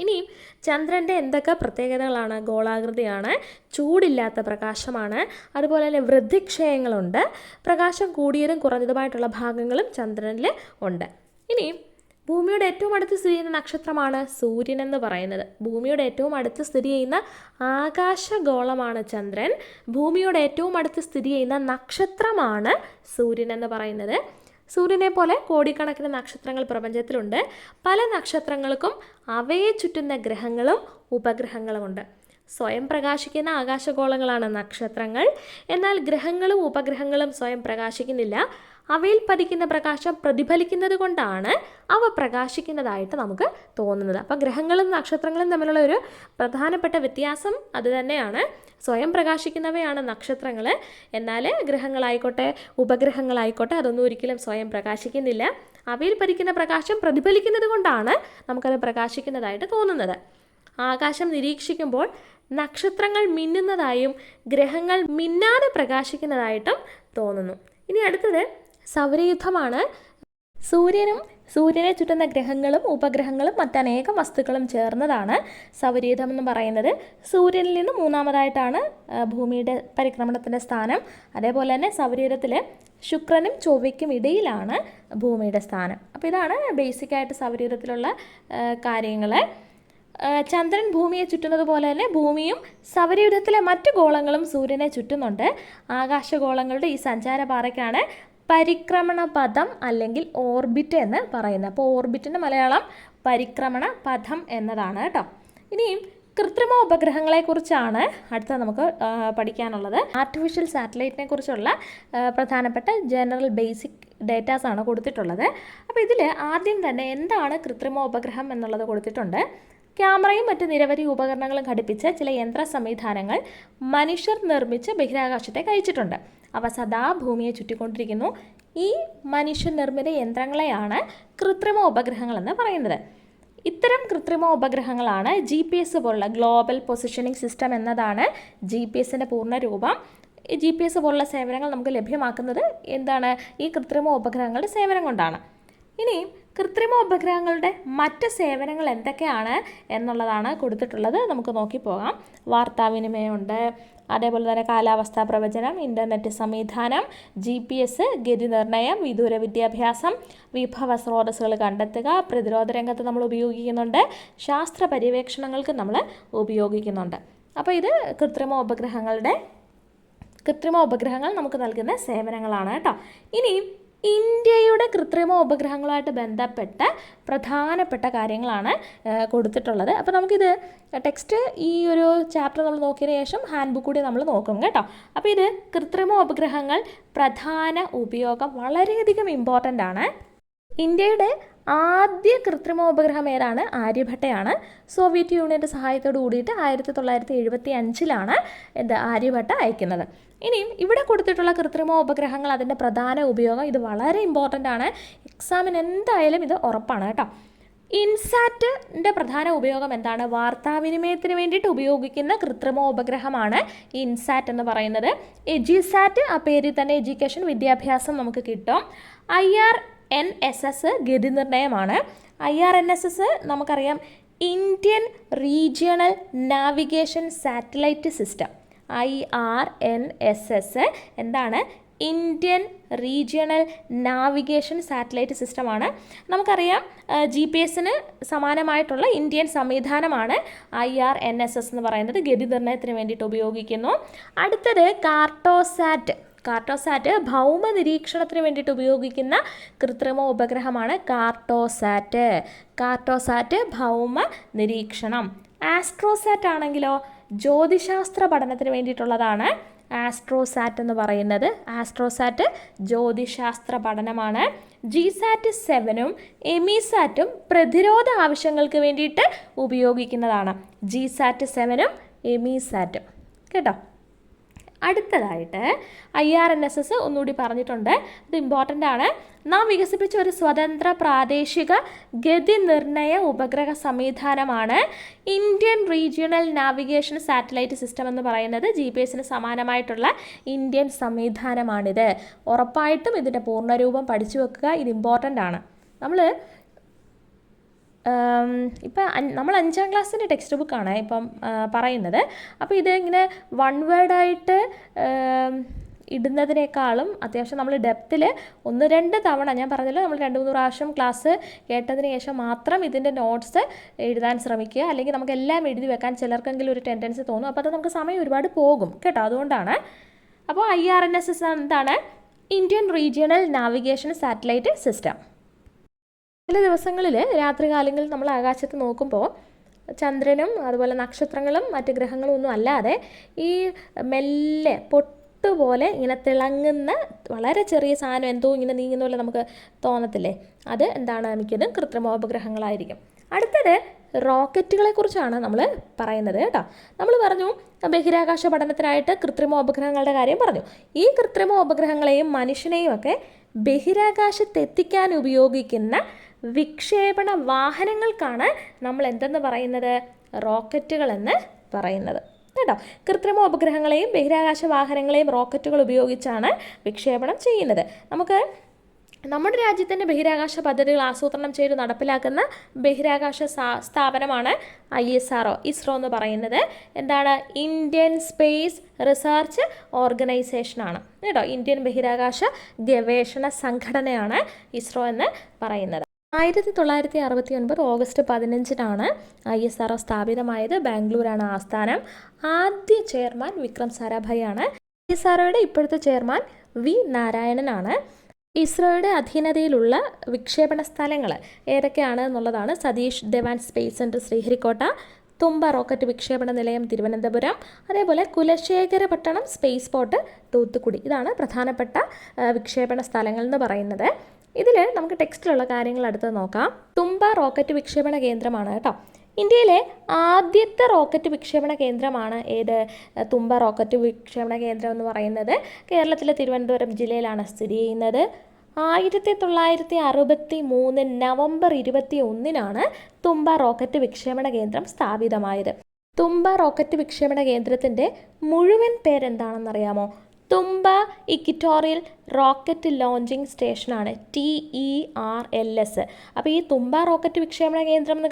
ഇനിയും ചന്ദ്രൻ്റെ എന്തൊക്കെ പ്രത്യേകതകളാണ്? ഗോളാകൃതിയാണ്, ചൂടില്ലാത്ത പ്രകാശമാണ്, അതുപോലെ തന്നെ വൃദ്ധിക്ഷയങ്ങളുണ്ട്, പ്രകാശം കൂടിയതും കുറഞ്ഞതുമായിട്ടുള്ള ഭാഗങ്ങളും ചന്ദ്രനിൽ ഉണ്ട്. ഇനി ഭൂമിയുടെ ഏറ്റവും അടുത്ത് സ്ഥിതി ചെയ്യുന്ന നക്ഷത്രമാണ് സൂര്യൻ എന്ന് പറയുന്നത്. ഭൂമിയുടെ ഏറ്റവും അടുത്ത് സ്ഥിതി ചെയ്യുന്ന ആകാശഗോളമാണ് ചന്ദ്രൻ. ഭൂമിയുടെ ഏറ്റവും അടുത്ത് സ്ഥിതി ചെയ്യുന്ന നക്ഷത്രമാണ് സൂര്യൻ എന്ന് പറയുന്നത്. സൂര്യനെ പോലെ കോടിക്കണക്കിന് നക്ഷത്രങ്ങൾ പ്രപഞ്ചത്തിലുണ്ട്. പല നക്ഷത്രങ്ങൾക്കും അവയെ ചുറ്റുന്ന ഗ്രഹങ്ങളും ഉപഗ്രഹങ്ങളുമുണ്ട്. സ്വയം പ്രകാശിക്കുന്ന ആകാശഗോളങ്ങളാണ് നക്ഷത്രങ്ങൾ. എന്നാൽ ഗ്രഹങ്ങളും ഉപഗ്രഹങ്ങളും സ്വയം പ്രകാശിക്കുന്നില്ല. അവയിൽ പതിക്കുന്ന പ്രകാശം പ്രതിഫലിക്കുന്നത് കൊണ്ടാണ് അവ പ്രകാശിക്കുന്നതായിട്ട് നമുക്ക് തോന്നുന്നത്. അപ്പോൾ ഗ്രഹങ്ങളും നക്ഷത്രങ്ങളും തമ്മിലുള്ള ഒരു പ്രധാനപ്പെട്ട വ്യത്യാസം അത് തന്നെയാണ്. സ്വയം പ്രകാശിക്കുന്നവയാണ് നക്ഷത്രങ്ങൾ. എന്നാൽ ഗ്രഹങ്ങളായിക്കോട്ടെ ഉപഗ്രഹങ്ങളായിക്കോട്ടെ അതൊന്നും ഒരിക്കലും സ്വയം പ്രകാശിക്കുന്നില്ല. അവയിൽ പതിക്കുന്ന പ്രകാശം പ്രതിഫലിക്കുന്നത് കൊണ്ടാണ് നമുക്കത് പ്രകാശിക്കുന്നതായിട്ട് തോന്നുന്നത്. ആകാശം നിരീക്ഷിക്കുമ്പോൾ നക്ഷത്രങ്ങൾ മിന്നുന്നതായും ഗ്രഹങ്ങൾ മിന്നാതെ പ്രകാശിക്കുന്നതായിട്ടും തോന്നുന്നു. ഇനി അടുത്തത് സൗരയൂഥമാണ്. സൂര്യനെ ചുറ്റുന്ന ഗ്രഹങ്ങളും ഉപഗ്രഹങ്ങളും മറ്റനേകം വസ്തുക്കളും ചേർന്നതാണ് സൗരയൂഥം എന്ന് പറയുന്നത്. സൂര്യനിൽ നിന്ന് മൂന്നാമതായിട്ടാണ് ഭൂമിയുടെ പരിക്രമണത്തിൻ്റെ സ്ഥാനം. അതേപോലെ തന്നെ സൗരയൂഥത്തിൽ ശുക്രനും ചൊവ്വയ്ക്കും ഇടയിലാണ് ഭൂമിയുടെ സ്ഥാനം. അപ്പോൾ ഇതാണ് ബേസിക്കായിട്ട് സൗരയൂഥത്തിലുള്ള കാര്യങ്ങൾ. ചന്ദ്രൻ ഭൂമിയെ ചുറ്റുന്നത് പോലെ തന്നെ ഭൂമിയും സൗരയൂഥത്തിലെ മറ്റു ഗോളങ്ങളും സൂര്യനെ ചുറ്റുന്നുണ്ട്. ആകാശഗോളങ്ങളുടെ ഈ സഞ്ചാരപാതയ്ക്കാണ് പരിക്രമണ പഥം അല്ലെങ്കിൽ ഓർബിറ്റ് എന്ന് പറയുന്നത്. അപ്പോൾ ഓർബിറ്റിൻ്റെ മലയാളം പരിക്രമണ പഥം എന്നതാണ് കേട്ടോ. ഇനിയും കൃത്രിമ ഉപഗ്രഹങ്ങളെക്കുറിച്ചാണ് അടുത്ത നമുക്ക് പഠിക്കാനുള്ളത്. ആർട്ടിഫിഷ്യൽ സാറ്റലൈറ്റിനെ കുറിച്ചുള്ള പ്രധാനപ്പെട്ട ജനറൽ ബേസിക് ഡേറ്റാസാണ് കൊടുത്തിട്ടുള്ളത്. അപ്പോൾ ഇതിൽ ആദ്യം തന്നെ എന്താണ് കൃത്രിമ ഉപഗ്രഹം എന്നുള്ളത് കൊടുത്തിട്ടുണ്ട്. ക്യാമറയും മറ്റ് നിരവധി ഉപകരണങ്ങളും ഘടിപ്പിച്ച ചില യന്ത്ര സംവിധാനങ്ങൾ മനുഷ്യർ നിർമ്മിച്ച് ബഹിരാകാശത്തേക്ക് അയച്ചിട്ടുണ്ട്. അവ സദാ ഭൂമിയെ ചുറ്റിക്കൊണ്ടിരിക്കുന്നു. ഈ മനുഷ്യനിർമ്മിത യന്ത്രങ്ങളെയാണ് കൃത്രിമ ഉപഗ്രഹങ്ങളെന്ന് പറയുന്നത്. ഇത്തരം കൃത്രിമ ഉപഗ്രഹങ്ങളാണ് GPS പോലുള്ള ഗ്ലോബൽ പൊസിഷനിങ് സിസ്റ്റം എന്നതാണ് GPS പൂർണ്ണ രൂപം. GPS പോലുള്ള സേവനങ്ങൾ നമുക്ക് ലഭ്യമാക്കുന്നത് എന്താണ്? ഈ കൃത്രിമ ഉപഗ്രഹങ്ങളുടെ സേവനം കൊണ്ടാണ്. ഇനി കൃത്രിമ ഉപഗ്രഹങ്ങളുടെ മറ്റ് സേവനങ്ങൾ എന്തൊക്കെയാണ് എന്നുള്ളതാണ് കൊടുത്തിട്ടുള്ളത്. നമുക്ക് നോക്കിപ്പോകാം. വാർത്താവിനിമയമുണ്ട്, അതേപോലെ തന്നെ കാലാവസ്ഥാ പ്രവചനം, ഇൻ്റർനെറ്റ് സംവിധാനം, GPS, ഗതി നിർണ്ണയം, വിദൂര വിദ്യാഭ്യാസം, വിഭവ സ്രോതസ്സുകൾ കണ്ടെത്തുക, പ്രതിരോധ രംഗത്ത് നമ്മൾ ഉപയോഗിക്കുന്നുണ്ട്, ശാസ്ത്ര പര്യവേക്ഷണങ്ങൾക്ക് നമ്മൾ ഉപയോഗിക്കുന്നുണ്ട്. അപ്പോൾ ഇത് കൃത്രിമ ഉപഗ്രഹങ്ങളുടെ കൃത്രിമ ഉപഗ്രഹങ്ങൾ നമുക്ക് നൽകുന്ന സേവനങ്ങളാണ് കേട്ടോ. ഇനി ഇന്ത്യയുടെ കൃത്രിമ ഉപഗ്രഹങ്ങളുമായിട്ട് ബന്ധപ്പെട്ട പ്രധാനപ്പെട്ട കാര്യങ്ങളാണ് കൊടുത്തിട്ടുള്ളത്. അപ്പോൾ നമുക്കിത് ടെക്സ്റ്റ് ഈ ഒരു ചാപ്റ്റർ നമ്മൾ നോക്കിയതിന് ശേഷം ഹാൻഡ് ബുക്ക് കൂടി നമ്മൾ നോക്കും കേട്ടോ. അപ്പോൾ ഇത് കൃത്രിമ ഉപഗ്രഹങ്ങൾ പ്രധാന ഉപയോഗം വളരെയധികം ഇമ്പോർട്ടൻ്റ് ആണ്. ഇന്ത്യയുടെ ആദ്യ കൃത്രിമ ഉപഗ്രഹം ഏതാണ്? ആര്യഭട്ടയാണ്. സോവിയറ്റ് യൂണിയൻ്റെ സഹായത്തോട് കൂടിയിട്ട് 1975 ആര്യഭട്ട അയക്കുന്നത്. ഇനിയും ഇവിടെ കൊടുത്തിട്ടുള്ള കൃത്രിമ ഉപഗ്രഹങ്ങൾ അതിൻ്റെ പ്രധാന ഉപയോഗം ഇത് വളരെ ഇമ്പോർട്ടൻ്റ് ആണ്. എക്സാമിന് എന്തായാലും ഇത് ഉറപ്പാണ് കേട്ടോ. ഇൻസാറ്റിൻ്റെ പ്രധാന ഉപയോഗം എന്താണ്? വാർത്താവിനിമയത്തിന് വേണ്ടിയിട്ട് ഉപയോഗിക്കുന്ന കൃത്രിമ ഉപഗ്രഹമാണ് ഇൻസാറ്റ് എന്ന് പറയുന്നത്. എജിസാറ്റ്, ആ പേരിൽ തന്നെ എഡ്യൂക്കേഷൻ, വിദ്യാഭ്യാസം നമുക്ക് കിട്ടും. IRNSS ഗതിനിർണ്ണയമാണ്. IRNSS നമുക്കറിയാം, Indian regional navigation satellite system. IRNSS എന്താണ്? ഇന്ത്യൻ റീജിയണൽ നാവിഗേഷൻ സാറ്റലൈറ്റ് സിസ്റ്റമാണ്. നമുക്കറിയാം GPS-ന് സമാനമായിട്ടുള്ള ഇന്ത്യൻ സംവിധാനമാണ് IRNSS എന്ന് പറയുന്നത്. ഗതിനിർണ്ണയത്തിന് വേണ്ടിയിട്ട് ഉപയോഗിക്കുന്നു. അടുത്തത് കാർട്ടോസാറ്റ്. കാർട്ടോസാറ്റ് ഭൗമ നിരീക്ഷണത്തിന് വേണ്ടിയിട്ട് ഉപയോഗിക്കുന്ന കൃത്രിമ ഉപഗ്രഹമാണ് കാർട്ടോസാറ്റ്. കാർട്ടോസാറ്റ് ഭൗമ നിരീക്ഷണം. ആസ്ട്രോസാറ്റ് ആണെങ്കിലോ ജ്യോതിശാസ്ത്ര പഠനത്തിന് വേണ്ടിയിട്ടുള്ളതാണ് ആസ്ട്രോസാറ്റ് എന്ന് പറയുന്നത്. ആസ്ട്രോസാറ്റ് ജ്യോതിശാസ്ത്ര പഠനമാണ്. GSAT-7 എമിസാറ്റും പ്രതിരോധ ആവശ്യങ്ങൾക്ക് വേണ്ടിയിട്ട് ഉപയോഗിക്കുന്നതാണ്. GSAT-7 എമിസാറ്റും കേട്ടോ. അടുത്തതായിട്ട് IRNSS ഒന്നുകൂടി പറഞ്ഞിട്ടുണ്ട്, ഇത് ഇമ്പോർട്ടൻ്റ് ആണ്. നാം വികസിപ്പിച്ച ഒരു സ്വതന്ത്ര പ്രാദേശിക ഗതി നിർണയ ഉപഗ്രഹ സംവിധാനമാണ് Indian regional navigation satellite system എന്ന് പറയുന്നത്. GPS-ന് സമാനമായിട്ടുള്ള ഇന്ത്യൻ സംവിധാനമാണിത്. ഉറപ്പായിട്ടും ഇതിൻ്റെ പൂർണ്ണരൂപം പഠിച്ചു വെക്കുക, ഇത് ഇമ്പോർട്ടൻ്റ് ആണ്. ഇപ്പം നമ്മൾ 5ാം ക്ലാസ്സിൻ്റെ ടെക്സ്റ്റ് ബുക്കാണ് ഇപ്പം പറയുന്നത്. അപ്പോൾ ഇത് ഇങ്ങനെ വൺ വേർഡായിട്ട് ഇടുന്നതിനേക്കാളും അത്യാവശ്യം നമ്മൾ ഡെപ്തിൽ 1-2 തവണ, ഞാൻ പറഞ്ഞല്ലോ നമ്മൾ 2-3 പ്രാവശ്യം ക്ലാസ് കേട്ടതിന് ശേഷം മാത്രം ഇതിൻ്റെ നോട്ട്സ് എഴുതാൻ ശ്രമിക്കുക. അല്ലെങ്കിൽ നമുക്ക് എല്ലാം എഴുതി വെക്കാൻ ചിലർക്കെങ്കിലും ഒരു ടെൻഡൻസി തോന്നും. അപ്പോൾ അത് നമുക്ക് സമയം ഒരുപാട് പോകും കേട്ടോ. അതുകൊണ്ടാണ്. അപ്പോൾ IRNSS എന്താണ്? Indian regional navigation satellite system. ചില ദിവസങ്ങളിൽ രാത്രികാലങ്ങളിൽ നമ്മൾ ആകാശത്ത് നോക്കുമ്പോൾ ചന്ദ്രനും അതുപോലെ നക്ഷത്രങ്ങളും മറ്റ് ഗ്രഹങ്ങളും ഒന്നും അല്ലാതെ ഈ മെല്ലെ പൊട്ടുപോലെ ഇങ്ങനെ തിളങ്ങുന്ന വളരെ ചെറിയ സാധനം എന്തോ ഇങ്ങനെ നീങ്ങുന്ന പോലെ നമുക്ക് തോന്നത്തില്ലേ? അത് എന്താണ്? മിക്കതും കൃത്രിമോപഗ്രഹങ്ങളായിരിക്കും. അടുത്തത് റോക്കറ്റുകളെക്കുറിച്ചാണ് നമ്മൾ പറയുന്നത് കേട്ടോ. നമ്മൾ പറഞ്ഞു ബഹിരാകാശ പഠനത്തിനായിട്ട് കൃത്രിമോപഗ്രഹങ്ങളുടെ കാര്യം പറഞ്ഞു. ഈ കൃത്രിമോപഗ്രഹങ്ങളെയും മനുഷ്യനെയും ഒക്കെ ബഹിരാകാശത്തെത്തിക്കാൻ ഉപയോഗിക്കുന്ന വിക്ഷേപണ വാഹനങ്ങൾക്കാണ് നമ്മൾ എന്തെന്ന് പറയുന്നത്? റോക്കറ്റുകളെന്ന് പറയുന്നത് കേട്ടോ. കൃത്രിമ ഉപഗ്രഹങ്ങളെയും ബഹിരാകാശ വാഹനങ്ങളെയും റോക്കറ്റുകൾ ഉപയോഗിച്ചാണ് വിക്ഷേപണം ചെയ്യുന്നത്. നമുക്ക് നമ്മുടെ രാജ്യത്തിൻ്റെ ബഹിരാകാശ പദ്ധതികൾ ആസൂത്രണം ചെയ്ത് നടപ്പിലാക്കുന്ന ബഹിരാകാശ സ്ഥാപനമാണ് ISRO എന്ന് പറയുന്നത്. എന്താണ്? ഇന്ത്യൻ സ്പേസ് റിസർച്ച് ഓർഗനൈസേഷനാണ് കേട്ടോ. ഇന്ത്യൻ ബഹിരാകാശ ഗവേഷണ സംഘടനയാണ് ISRO എന്ന് പറയുന്നത്. 1969 ഓഗസ്റ്റ് 15 ISRO സ്ഥാപിതമായത്. ബാംഗ്ലൂരാണ് ആസ്ഥാനം. ആദ്യ ചെയർമാൻ വിക്രം സാരാഭായി ആണ്. ISROയുടെ ഇപ്പോഴത്തെ ചെയർമാൻ V നാരായണനാണ്. ഇസ്രോയുടെ അധീനതയിലുള്ള വിക്ഷേപണ സ്ഥലങ്ങൾ ഏതൊക്കെയാണ് എന്നുള്ളതാണ്: സതീഷ് ധവാൻ സ്പേസ് സെൻറ്റർ ശ്രീഹരിക്കോട്ട, തുമ്പ റോക്കറ്റ് വിക്ഷേപണ നിലയം തിരുവനന്തപുരം, അതേപോലെ കുലശേഖരപട്ടണം സ്പേസ് പോർട്ട് തൂത്തുക്കുടി. ഇതാണ് പ്രധാനപ്പെട്ട വിക്ഷേപണ സ്ഥലങ്ങൾ എന്ന് പറയുന്നത്. ഇതിൽ നമുക്ക് ടെക്സ്റ്റിലുള്ള കാര്യങ്ങൾ അടുത്ത് നോക്കാം. തുമ്പ റോക്കറ്റ് വിക്ഷേപണ കേന്ദ്രമാണ് കേട്ടോ. ഇന്ത്യയിലെ ആദ്യത്തെ റോക്കറ്റ് വിക്ഷേപണ കേന്ദ്രമാണ് ഏത്? തുമ്പ റോക്കറ്റ് വിക്ഷേപണ കേന്ദ്രം എന്ന് പറയുന്നത് കേരളത്തിലെ തിരുവനന്തപുരം ജില്ലയിലാണ് സ്ഥിതി ചെയ്യുന്നത്. 1963 നവംബർ 21 തുമ്പ റോക്കറ്റ് വിക്ഷേപണ കേന്ദ്രം സ്ഥാപിതമായത്. തുമ്പ റോക്കറ്റ് വിക്ഷേപണ കേന്ദ്രത്തിൻ്റെ മുഴുവൻ പേരെന്താണെന്നറിയാമോ? തുമ്പ ഇക്വിറ്റോറിയൽ റോക്കറ്റ് ലോഞ്ചിങ് സ്റ്റേഷനാണ്, TERLS. അപ്പോൾ ഈ തുമ്പ റോക്കറ്റ് വിക്ഷേപണ കേന്ദ്രം എന്ന്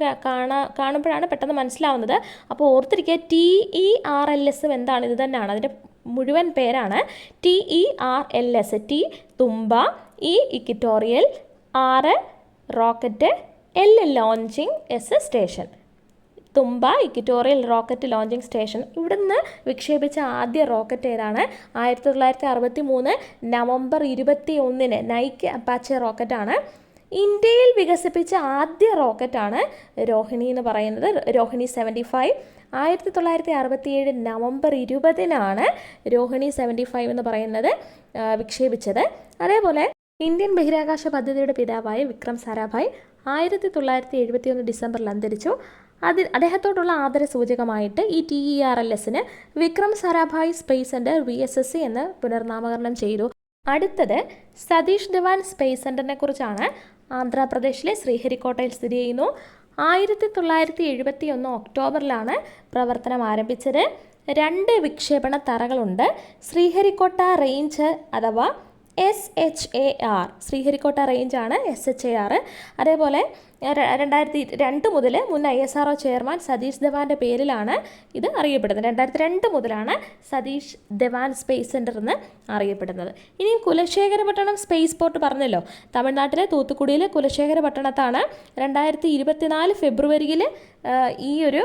കാണുമ്പോഴാണ് പെട്ടെന്ന് മനസ്സിലാവുന്നത്. അപ്പോൾ ഓർത്തിരിക്കുക, TERLS എന്താണ്? ഇത് തന്നെയാണ്, അതിൻ്റെ മുഴുവൻ പേരാണ് TERLS. T Thumba, E equatorial, R rocket, L launching, S station. Thumba equatorial rocket launching station. ഇവിടുന്ന് വിക്ഷേപിച്ച ആദ്യ റോക്കറ്റ് ഏതാണ്? 1963 നവംബർ 21 നൈക്ക് അപ്പാച്ചെ റോക്കറ്റാണ്. ഇന്ത്യയിൽ വികസിപ്പിച്ച ആദ്യ റോക്കറ്റാണ് രോഹിണി എന്ന് പറയുന്നത്, രോഹിണി 75. 1967 നവംബർ 20 രോഹിണി 75 എന്ന് പറയുന്നത് വിക്ഷേപിച്ചത്. അതേപോലെ ഇന്ത്യൻ ബഹിരാകാശ പദ്ധതിയുടെ പിതാവായ വിക്രം സാരാഭായ് 1971 ഡിസംബറിൽ അന്തരിച്ചു. അദ്ദേഹത്തോടുള്ള ആദര സൂചകമായിട്ട് ഈ TERLSന് Vikram Sarabhai space centre VSSC എന്ന് പുനർനാമകരണം ചെയ്തു. അടുത്തത് സതീഷ് ധവാൻ സ്പേസ് സെൻറ്ററിനെ കുറിച്ചാണ്. ആന്ധ്രാപ്രദേശിലെ ശ്രീഹരിക്കോട്ടയിൽ സ്ഥിതി ചെയ്യുന്നു. 1971 ഒക്ടോബറിലാണ് പ്രവർത്തനം ആരംഭിച്ചത്. 2 വിക്ഷേപണ തറകളുണ്ട്. ശ്രീഹരിക്കോട്ട റേഞ്ച് അഥവാ SHAR, ശ്രീഹരിക്കോട്ട റേഞ്ചാണ് SHAR. അതേപോലെ 2002 മുതൽ മുൻ ISRO ചെയർമാൻ സതീഷ് ധവാൻ്റെ പേരിലാണ് ഇത് അറിയപ്പെടുന്നത്. 2002 മുതലാണ് സതീഷ് ധവാൻ സ്പേസ് സെൻറ്റർ എന്ന് അറിയപ്പെടുന്നത്. ഇനിയും കുലശേഖരപട്ടണം സ്പേസ് പോർട്ട് പറഞ്ഞല്ലോ, തമിഴ്നാട്ടിലെ തൂത്തുക്കുടിയിലെ കുലശേഖരപട്ടണത്താണ് 2024 ഫെബ്രുവരിയിൽ ഈ ഒരു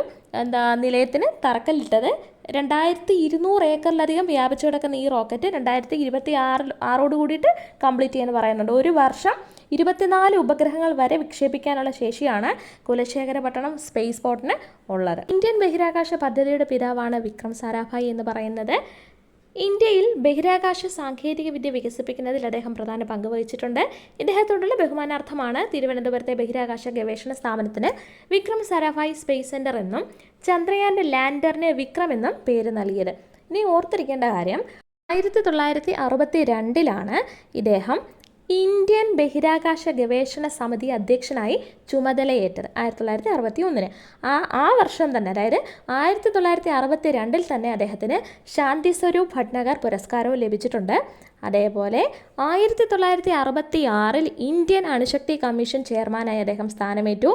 നിലയത്തിന് തറക്കല്ലിട്ടത്. 2200 ഏക്കറിലധികം വ്യാപിച്ചു കിടക്കുന്ന ഈ റോക്കറ്റ് 2026 കൂടിയിട്ട് കംപ്ലീറ്റ് ചെയ്യാന്ന് പറയുന്നുണ്ട്. ഒരു വർഷം 24 ഉപഗ്രഹങ്ങൾ വരെ വിക്ഷേപിക്കാനുള്ള ശേഷിയാണ് കുലശേഖരപട്ടണം സ്പേസ് പോർട്ടിന് ഉള്ളത്. ഇന്ത്യൻ ബഹിരാകാശ പദ്ധതിയുടെ പിതാവാണ് വിക്രം സാരാഭായ് എന്ന് പറയുന്നത്. ഇന്ത്യയിൽ ബഹിരാകാശ സാങ്കേതിക വിദ്യ വികസിപ്പിക്കുന്നതിൽ അദ്ദേഹം പ്രധാന പങ്ക് വഹിച്ചിട്ടുണ്ട്. ഇദ്ദേഹത്തോടുള്ള ബഹുമാനാർത്ഥമാണ് തിരുവനന്തപുരത്തെ ബഹിരാകാശ ഗവേഷണ സ്ഥാപനത്തിന് വിക്രം സാരാഭായ് സ്പേസ് സെൻറ്റർ എന്നും ചന്ദ്രയാൻ്റെ ലാൻഡറിന് വിക്രം എന്നും പേര് നൽകിയത്. ഇനി ഓർത്തിരിക്കേണ്ട കാര്യം, 1962 ഇദ്ദേഹം ഇന്ത്യൻ ബഹിരാകാശ ഗവേഷണ സമിതി അധ്യക്ഷനായി ചുമതലയേറ്റത്. 1961 ആ വർഷം തന്നെ, അതായത് 1962 തന്നെ അദ്ദേഹത്തിന് ശാന്തി സ്വരൂപ് ഭട്നഗർ പുരസ്കാരവും ലഭിച്ചിട്ടുണ്ട്. അതേപോലെ 1966 ഇന്ത്യൻ അണുശക്തി കമ്മീഷൻ ചെയർമാനായി അദ്ദേഹം സ്ഥാനമേറ്റു.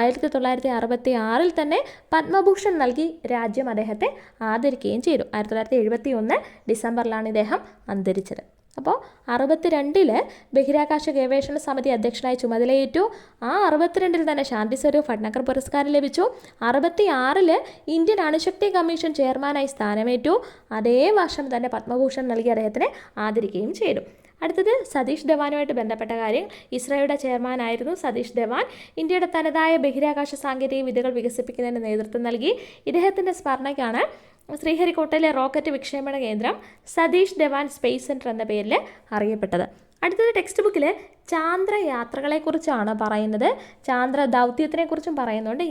1966 തന്നെ പത്മഭൂഷൺ നൽകി രാജ്യം അദ്ദേഹത്തെ ആദരിക്കുകയും ചെയ്തു. 1971 ഡിസംബറിലാണ് ഇദ്ദേഹം അന്തരിച്ചത്. അപ്പോൾ 62 ബഹിരാകാശ ഗവേഷണ സമിതി അധ്യക്ഷനായി ചുമതലയേറ്റു. ആ 62 തന്നെ ശാന്തി സ്വരൂപ് ഭട്നഗർ പുരസ്കാരം ലഭിച്ചു. 66 ഇന്ത്യൻ അണുശക്തി കമ്മീഷൻ ചെയർമാനായി സ്ഥാനമേറ്റു. അതേ വർഷം തന്നെ പത്മഭൂഷൺ നൽകി അദ്ദേഹത്തിനെ ആദരിക്കുകയും ചെയ്തു. അടുത്തത് സതീഷ് ധവാനുമായിട്ട് ബന്ധപ്പെട്ട കാര്യം. ഇസ്രോയുടെ ചെയർമാനായിരുന്നു സതീഷ് ധവാൻ. ഇന്ത്യയുടെ തനതായ ബഹിരാകാശ സാങ്കേതിക വിദ്യകൾ വികസിപ്പിക്കുന്നതിന് നേതൃത്വം നൽകി. ഇദ്ദേഹത്തിൻ്റെ സ്മരണയ്ക്കാണ് ശ്രീഹരിക്കോട്ടയിലെ റോക്കറ്റ് വിക്ഷേപണ കേന്ദ്രം സതീഷ് ധവാൻ സ്പേസ് സെൻറ്റർ എന്ന പേരിൽ അറിയപ്പെട്ടത്. അടുത്തത് ടെക്സ്റ്റ് ബുക്കിൽ ചാന്ദ്രയാത്രകളെക്കുറിച്ചാണ് പറയുന്നത്. ചാന്ദ്ര ദൗത്യത്തിനെക്കുറിച്ചും പറയുന്നുണ്ട്.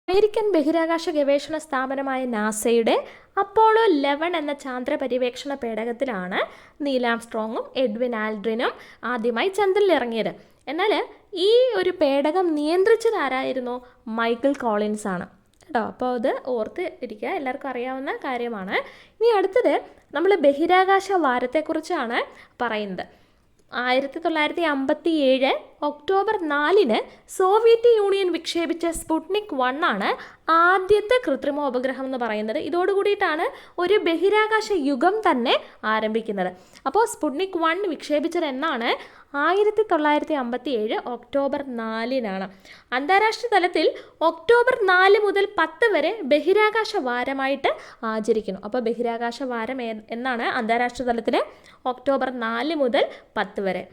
അമേരിക്കൻ ബഹിരാകാശ ഗവേഷണ സ്ഥാപനമായ നാസയുടെ അപ്പോളോ 11 എന്ന ചാന്ദ്ര പര്യവേക്ഷണ പേടകത്തിലാണ് നീൽ ആംസ്ട്രോങ്ങും എഡ്വിൻ ആൽഡ്രിനും ആദ്യമായി ചന്ദ്രനിൽ ഇറങ്ങിയത്. എന്നാൽ ഈ ഒരു പേടകം നിയന്ത്രിച്ചത് ആരായിരുന്നു? മൈക്കിൾ കോളിൻസ് ആണ് കേട്ടോ. അപ്പോൾ അത് ഓർത്ത് ഇരിക്കുക, എല്ലാവർക്കും അറിയാവുന്ന കാര്യമാണ്. ഇനി അടുത്തത് നമ്മൾ ബഹിരാകാശ വാരത്തെക്കുറിച്ചാണ് പറയുന്നത്. 1957 ഒക്ടോബർ 4 സോവിയറ്റ് യൂണിയൻ വിക്ഷേപിച്ച സ്പുട്നിക് 1 ആദ്യത്തെ കൃത്രിമ ഉപഗ്രഹം എന്ന് പറയുന്നത്. ഇതോടുകൂടിയിട്ടാണ് ഒരു ബഹിരാകാശ യുഗം തന്നെ ആരംഭിക്കുന്നത്. അപ്പോൾ സ്പുട്നിക് 1 വിക്ഷേപിച്ചത് എന്നാണ്? 1957 ഒക്ടോബർ 4 അന്താരാഷ്ട്ര തലത്തിൽ ഒക്ടോബർ 4 മുതൽ 10 വരെ ബഹിരാകാശ വാരമായിട്ട് ആചരിക്കുന്നു. അപ്പോൾ ബഹിരാകാശ വാരം എന്നാണ്? അന്താരാഷ്ട്ര തലത്തിൽ ഒക്ടോബർ 4 മുതൽ 10 വരെ.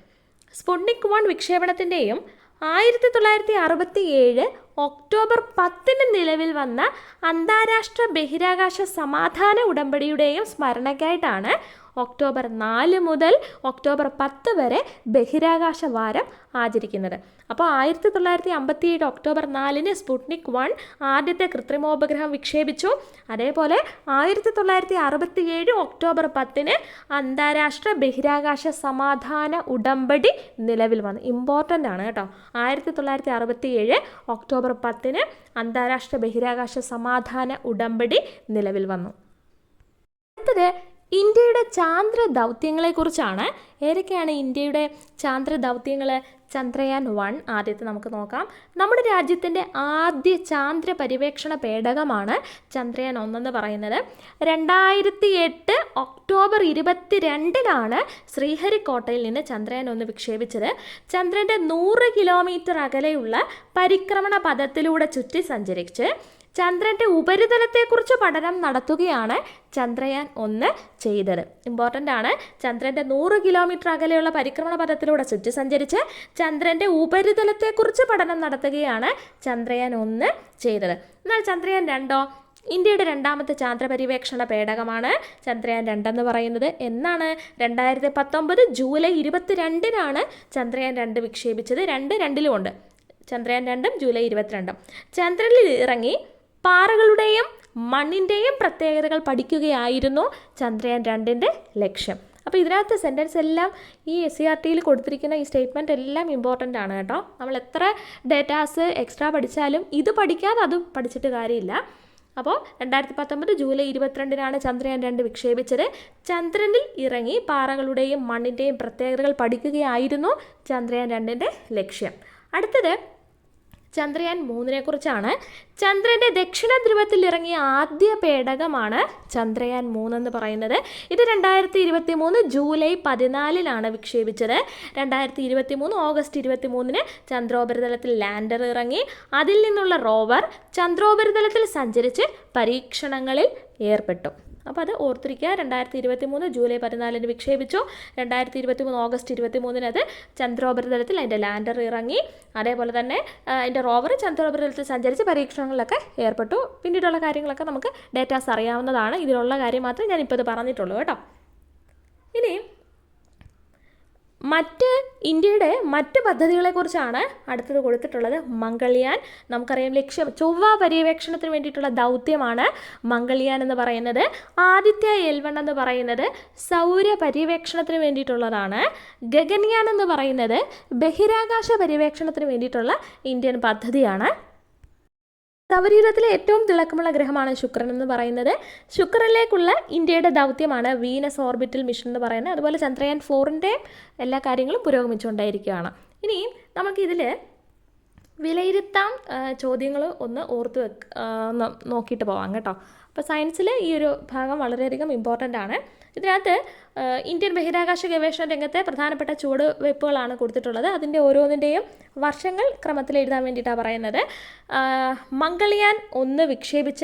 സ്പുട്നിക് 1 വിക്ഷേപണത്തിൻ്റെയും 1967 ഒക്ടോബർ 10 നിലവിൽ വന്ന അന്താരാഷ്ട്ര ബഹിരാകാശ സമാധാന ഉടമ്പടിയുടെയും സ്മരണയ്ക്കായിട്ടാണ് ഒക്ടോബർ 4 മുതൽ ഒക്ടോബർ 10 വരെ ബഹിരാകാശ വാരം ആചരിക്കുന്നത്. അപ്പോൾ 1957 ഒക്ടോബർ 4 സ്പുട്നിക് 1 ആദ്യത്തെ കൃത്രിമോപഗ്രഹം വിക്ഷേപിച്ചു. അതേപോലെ 1967 ഒക്ടോബർ 10 അന്താരാഷ്ട്ര ബഹിരാകാശ സമാധാന ഉടമ്പടി നിലവിൽ വന്നു. ഇമ്പോർട്ടൻ്റ് ആണ് കേട്ടോ. 1967 ഒക്ടോബർ 10 അന്താരാഷ്ട്ര ബഹിരാകാശ സമാധാന ഉടമ്പടി നിലവിൽ വന്നു. അടുത്തത് ഇന്ത്യയുടെ ചാന്ദ്ര ദൗത്യങ്ങളെക്കുറിച്ചാണ്. ഏതൊക്കെയാണ് ഇന്ത്യയുടെ ചാന്ദ്ര ദൗത്യങ്ങൾ? ചന്ദ്രയാൻ 1 ആദ്യത്തെ നമുക്ക് നോക്കാം. നമ്മുടെ രാജ്യത്തിൻ്റെ ആദ്യ ചാന്ദ്ര പര്യവേക്ഷണ പേടകമാണ് ചന്ദ്രയാൻ 1 എന്ന് പറയുന്നത്. 2008 ഒക്ടോബർ 22 ശ്രീഹരിക്കോട്ടയിൽ നിന്ന് ചന്ദ്രയാൻ 1 വിക്ഷേപിച്ചത്. ചന്ദ്രൻ്റെ 100 കിലോമീറ്റർ അകലെയുള്ള പരിക്രമണ പഥത്തിലൂടെ ചുറ്റി സഞ്ചരിച്ച് ചന്ദ്രൻ്റെ ഉപരിതലത്തെക്കുറിച്ച് പഠനം നടത്തുകയാണ് ചന്ദ്രയാൻ 1 ചെയ്തത്. ഇമ്പോർട്ടൻ്റ് ആണ്. ചന്ദ്രൻ്റെ 100 കിലോമീറ്റർ അകലെയുള്ള പരിക്രമണ പഥത്തിലൂടെ ചുറ്റി സഞ്ചരിച്ച് ചന്ദ്രൻ്റെ ഉപരിതലത്തെക്കുറിച്ച് പഠനം നടത്തുകയാണ് ചന്ദ്രയാൻ 1 ചെയ്തത്. എന്നാൽ ചന്ദ്രയാൻ 2 ഇന്ത്യയുടെ രണ്ടാമത്തെ ചാന്ദ്രപര്യവേക്ഷണ പേടകമാണ് ചന്ദ്രയാൻ 2 എന്ന് പറയുന്നത്. എന്നാണ്? 2019 ജൂലൈ 22-നാണ് ചന്ദ്രയാൻ 2 വിക്ഷേപിച്ചത്. 2 ഉണ്ട്. ചന്ദ്രയാൻ 2 ജൂലൈ 22. ചന്ദ്രനിൽ ഇറങ്ങി പാറകളുടെയും മണ്ണിൻ്റെയും പ്രത്യേകതകൾ പഠിക്കുകയായിരുന്നു ചന്ദ്രയാൻ 2ൻ്റെ ലക്ഷ്യം. അപ്പോൾ ഇതിനകത്ത് സെൻറ്റൻസ് എല്ലാം ഈ SCERT-യിൽ കൊടുത്തിരിക്കുന്ന ഈ സ്റ്റേറ്റ്മെൻറ്റ് എല്ലാം ഇമ്പോർട്ടൻ്റ് ആണ് കേട്ടോ. നമ്മൾ എത്ര ഡേറ്റാസ് എക്സ്ട്രാ പഠിച്ചാലും ഇത് പഠിക്കാതെ അതും പഠിച്ചിട്ട് കാര്യമില്ല. അപ്പോൾ 2019 ജൂലൈ 22-നാണ് ചന്ദ്രയാൻ 2 വിക്ഷേപിച്ചത്. ചന്ദ്രനിൽ ഇറങ്ങി പാറകളുടെയും മണ്ണിൻ്റെയും പ്രത്യേകതകൾ പഠിക്കുകയായിരുന്നു ചന്ദ്രയാൻ 2ൻ്റെ ലക്ഷ്യം. അടുത്തത് ചന്ദ്രയാൻ 3-നെ കുറിച്ചാണ്. ചന്ദ്രൻ്റെ ദക്ഷിണ ധ്രുവത്തിൽ ഇറങ്ങിയ ആദ്യ പേടകമാണ് ചന്ദ്രയാൻ 3 എന്ന് പറയുന്നത്. ഇത് 2023 ജൂലൈ 14-നാണ് വിക്ഷേപിച്ചത്. 2023 ഓഗസ്റ്റ് 23-ന് ചന്ദ്രോപരിതലത്തിൽ ലാൻഡർ ഇറങ്ങി. അതിൽ നിന്നുള്ള റോവർ ചന്ദ്രോപരിതലത്തിൽ സഞ്ചരിച്ച് പരീക്ഷണങ്ങളിൽ ഏർപ്പെട്ടു. അപ്പോൾ അത് ഓർത്തിരിക്കുക. 2023 ജൂലൈ 14-ന് വിക്ഷേപിച്ചു. 2023 ഓഗസ്റ്റ് 23-ന് അത് ചന്ദ്രോപരിതലത്തിൽ അതിൻ്റെ ലാൻഡർ ഇറങ്ങി. അതേപോലെ തന്നെ അതിൻ്റെ റോവർ ചന്ദ്രോപരിതലത്തിൽ സഞ്ചരിച്ച് പരീക്ഷണങ്ങളിലൊക്കെ ഏർപ്പെട്ടു. പിന്നീടുള്ള കാര്യങ്ങളൊക്കെ നമുക്ക് ഡേറ്റാസ് അറിയാവുന്നതാണ്. ഇതിലുള്ള കാര്യം മാത്രമേ ഞാനിപ്പോൾ ഇത് പറഞ്ഞിട്ടുള്ളൂ കേട്ടോ. ഇനി ഇന്ത്യയുടെ മറ്റ് പദ്ധതികളെക്കുറിച്ചാണ് അടുത്തത് കൊടുത്തിട്ടുള്ളത്. മംഗൾയാൻ. നമുക്കറിയാം ചൊവ്വ പര്യവേക്ഷണത്തിന് വേണ്ടിയിട്ടുള്ള ദൗത്യമാണ് മംഗൾയാൻ എന്ന് പറയുന്നത്. ആദിത്യ L1 എന്ന് പറയുന്നത് സൗര പര്യവേക്ഷണത്തിന് വേണ്ടിയിട്ടുള്ളതാണ്. ഗഗൻയാൻ എന്ന് പറയുന്നത് ബഹിരാകാശ പര്യവേക്ഷണത്തിന് വേണ്ടിയിട്ടുള്ള ഇന്ത്യൻ പദ്ധതിയാണ്. സൗരയൂഥത്തിലെ ഏറ്റവും തിളക്കമുള്ള ഗ്രഹമാണ് ശുക്രൻ എന്ന് പറയുന്നത്. ശുക്രനിലേക്കുള്ള ഇന്ത്യയുടെ ദൗത്യമാണ് വീനസ് ഓർബിറ്റൽ മിഷൻ എന്ന് പറയുന്നത്. അതുപോലെ ചന്ദ്രയാൻ 4-ൻ്റെ എല്ലാ കാര്യങ്ങളും പുരോഗമിച്ചുകൊണ്ടായിരിക്കുകയാണ്. ഇനി നമുക്കിതിൽ വിലയിരുത്താം ചോദ്യങ്ങൾ ഒന്ന് നോക്കിയിട്ട് പോവാം കേട്ടോ. അപ്പോൾ സയൻസിൽ ഈ ഒരു ഭാഗം വളരെയധികം ഇമ്പോർട്ടൻ്റ് ആണ്. ഇതിനകത്ത് ഇന്ത്യൻ ബഹിരാകാശ ഗവേഷണ രംഗത്തെ പ്രധാനപ്പെട്ട ചുവടുവയ്പ്പുകളാണ് കൊടുത്തിട്ടുള്ളത്. അതിൻ്റെ ഓരോന്നിൻ്റെയും വർഷങ്ങൾ ക്രമത്തിൽ എഴുതാൻ വേണ്ടിയിട്ടാണ് പറയുന്നത്. മംഗൾയാൻ 1 വിക്ഷേപിച്ച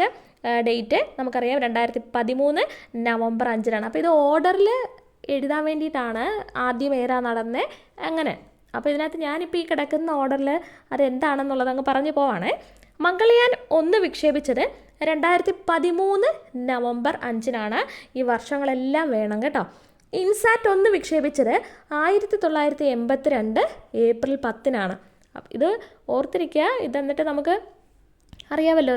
ഡേറ്റ് നമുക്കറിയാം 2013 നവംബർ 5-നാണ്. അപ്പോൾ ഇത് ഓർഡറിൽ എഴുതാൻ വേണ്ടിയിട്ടാണ്. ആദ്യം ഏതാ നടന്നത് അങ്ങനെ. അപ്പോൾ ഇതിനകത്ത് ഞാനിപ്പോൾ ഈ കിടക്കുന്ന ഓർഡറിൽ അതെന്താണെന്നുള്ളത് അങ്ങ് പറഞ്ഞു പോവാണ്. മംഗൾയാൻ 1 വിക്ഷേപിച്ചത് 2013 നവംബർ 5-നാണ്. ഈ വർഷങ്ങളെല്ലാം വേണം കേട്ടോ. ഇൻസാറ്റ് 1 വിക്ഷേപിച്ചത് 1982 ഏപ്രിൽ 10-നാണ്. ഇത് ഓർത്തിരിക്കുക. ഇതെന്നിട്ട് നമുക്ക് അറിയാമല്ലോ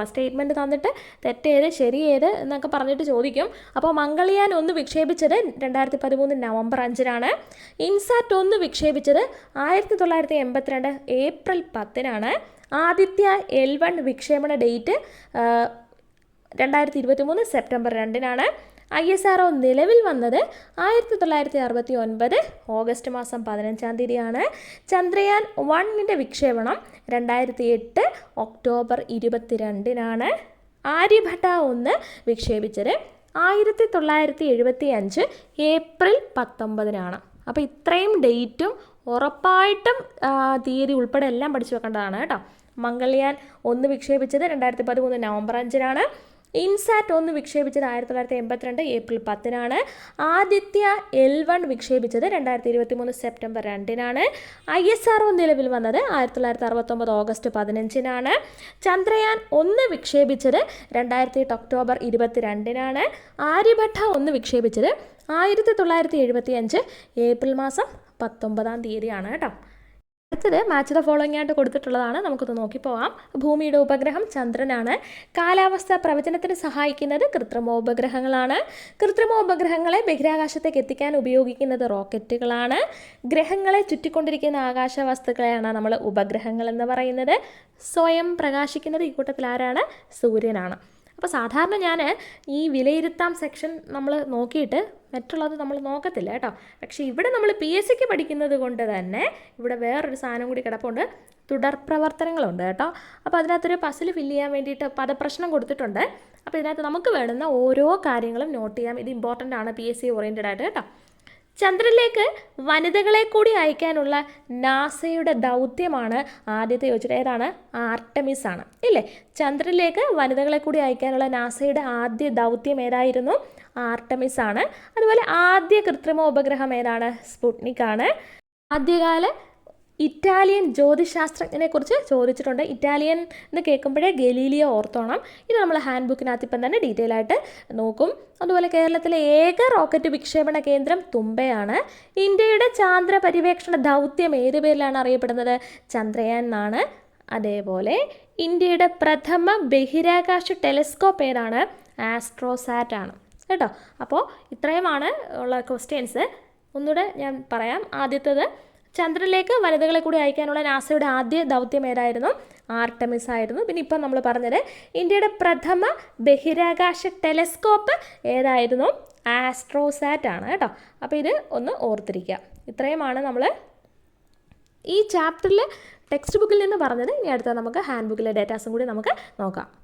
സ്റ്റേറ്റ്മെൻറ്റ് തന്നിട്ട് തെറ്റേത് ശരിയേത് എന്നൊക്കെ പറഞ്ഞിട്ട് ചോദിക്കും. അപ്പോൾ മംഗൾയാൻ 1 വിക്ഷേപിച്ചത് 2013 നവംബർ 5-നാണ്. ഇൻസാറ്റ് 1 വിക്ഷേപിച്ചത് 1982 ഏപ്രിൽ 10-നാണ്. ആദിത്യ L1 വിക്ഷേപണ ഡേറ്റ് 2023 സെപ്റ്റംബർ 2-നാണ്. ISRO നിലവിൽ വന്നത് 1969 ഓഗസ്റ്റ് മാസം 15-ാം തീയതിയാണ്. ചന്ദ്രയാൻ 1-ൻ്റെ വിക്ഷേപണം 2008 ഒക്ടോബർ 22-നാണ്. ആര്യഭട്ട 1 വിക്ഷേപിച്ചത് 1975 ഏപ്രിൽ 19-നാണ്. അപ്പോൾ ഇത്രയും ഡേറ്റും ഉറപ്പായിട്ടും തീയതി ഉൾപ്പെടെ എല്ലാം പഠിച്ചു വെക്കേണ്ടതാണ് കേട്ടോ. മംഗൾയാൻ 1 വിക്ഷേപിച്ചത് 2013 നവംബർ 5-നാണ്. ഇൻസാറ്റ് 1 വിക്ഷേപിച്ചത് 1982 ഏപ്രിൽ 10-നാണ്. ആദിത്യ L1 വിക്ഷേപിച്ചത് 2023 സെപ്റ്റംബർ 2-നാണ്. ISRO നിലവിൽ വന്നത് 1969 ഓഗസ്റ്റ് 15-നാണ്. ചന്ദ്രയാൻ 1 വിക്ഷേപിച്ചത് 2008 ഒക്ടോബർ 22-നാണ്. ആര്യഭട്ട 1 വിക്ഷേപിച്ചത് 1975 ഏപ്രിൽ മാസം 19-ാം തീയതിയാണ് കേട്ടോ. അടുത്തത് മാച്ച് ദ ഫോളോയിങ് ആയിട്ട് കൊടുത്തിട്ടുള്ളതാണ്. നമുക്കൊന്ന് നോക്കിപ്പോവാം. ഭൂമിയുടെ ഉപഗ്രഹം ചന്ദ്രനാണ്. കാലാവസ്ഥ പ്രവചനത്തിന് സഹായിക്കുന്നത് കൃത്രിമോപഗ്രഹങ്ങളാണ്. കൃത്രിമോപഗ്രഹങ്ങളെ ബഹിരാകാശത്തേക്ക് എത്തിക്കാൻ ഉപയോഗിക്കുന്നത് റോക്കറ്റുകളാണ്. ഗ്രഹങ്ങളെ ചുറ്റിക്കൊണ്ടിരിക്കുന്ന ആകാശ വസ്തുക്കളെയാണ് നമ്മൾ ഉപഗ്രഹങ്ങൾ എന്ന് പറയുന്നത്. സ്വയം പ്രകാശിക്കുന്നത് ഈ കൂട്ടത്തിൽ ആരാണ്? സൂര്യനാണ്. അപ്പോൾ സാധാരണ ഞാൻ ഈ വിലയിരുത്താം സെക്ഷൻ നമ്മൾ നോക്കിയിട്ട് മറ്റുള്ളത് നമ്മൾ നോക്കത്തില്ല കേട്ടോ. പക്ഷേ ഇവിടെ നമ്മൾ PSCക്ക് പഠിക്കുന്നത് കൊണ്ട് തന്നെ ഇവിടെ വേറൊരു സാധനം കൂടി കിടപ്പുണ്ട്. തുടർ പ്രവർത്തനങ്ങളുണ്ട് കേട്ടോ. അപ്പോൾ അതിനകത്തൊരു പസിൽ ഫില്ല് ചെയ്യാൻ വേണ്ടിയിട്ട് പദപ്രശ്നം കൊടുത്തിട്ടുണ്ട്. അപ്പോൾ ഇതിനകത്ത് നമുക്ക് വേണ്ടുന്ന ഓരോ കാര്യങ്ങളും നോട്ട് ചെയ്യാം. ഇത് ഇമ്പോർട്ടൻ്റ് ആണ് PSC ഓറിയൻറ്റഡ് ആയിട്ട് കേട്ടോ. ചന്ദ്രനിലേക്ക് വനിതകളെ കൂടി അയക്കാനുള്ള നാസയുടെ ദൗത്യമാണ് ആദ്യത്തെ ചോദിച്ചത്. ഏതാണ്? ആർട്ടമിസ് ആണ് ഇല്ലേ? ചന്ദ്രനിലേക്ക് വനിതകളെ കൂടി അയക്കാനുള്ള നാസയുടെ ആദ്യ ദൗത്യം ഏതായിരുന്നു? ആർട്ടമിസ് ആണ്. അതുപോലെ ആദ്യ കൃത്രിമ ഉപഗ്രഹം ഏതാണ്? സ്പുട്നിക് ആണ്. ആദ്യകാല ഇറ്റാലിയൻ ജ്യോതിശാസ്ത്രജ്ഞനെ കുറിച്ച് ചോദിച്ചിട്ടുണ്ട്. ഇറ്റാലിയൻ എന്ന് കേൾക്കുമ്പോഴേ ഗലീലിയോ ഓർത്തോണം. ഇത് നമ്മൾ ഹാൻഡ് ബുക്കിനകത്ത് ഇപ്പം തന്നെ ഡീറ്റെയിൽ ആയിട്ട് നോക്കും. അതുപോലെ കേരളത്തിലെ ഏക റോക്കറ്റ് വിക്ഷേപണ കേന്ദ്രം തുമ്പയാണ്. ഇന്ത്യയുടെ ചാന്ദ്ര പര്യവേക്ഷണ ദൗത്യം ഏത് പേരിലാണ് അറിയപ്പെടുന്നത്? ചന്ദ്രയാൻ എന്നാണ്. അതേപോലെ ഇന്ത്യയുടെ പ്രഥമ ബഹിരാകാശ ടെലിസ്കോപ്പ് ഏതാണ്? ആസ്ട്രോസാറ്റ് ആണ് കേട്ടോ. അപ്പോൾ ഇത്രയുമാണ് ഉള്ള ക്വസ്റ്റ്യൻസ്. ഒന്നുകൂടെ ഞാൻ പറയാം. ആദ്യത്തേത്, ചന്ദ്രനിലേക്ക് വനിതകളെ കൂടി അയക്കാനുള്ള നാസയുടെ ആദ്യ ദൗത്യം ഏതായിരുന്നു? ആർട്ടമിസ് ആയിരുന്നു. പിന്നെ ഇപ്പം നമ്മൾ പറഞ്ഞത് ഇന്ത്യയുടെ പ്രഥമ ബഹിരാകാശ ടെലിസ്കോപ്പ് ഏതായിരുന്നു? ആസ്ട്രോസാറ്റ് ആണ് കേട്ടോ. അപ്പോൾ ഇത് ഒന്ന് ഓർത്തിരിക്കുക. ഇത്രയുമാണ് നമ്മൾ ഈ ചാപ്റ്ററിൽ ടെക്സ്റ്റ് ബുക്കിൽ നിന്ന് പറഞ്ഞത്. ഇനി അടുത്ത നമുക്ക് ഹാൻഡ് ബുക്കിലെ ഡേറ്റാസും കൂടി നമുക്ക് നോക്കാം.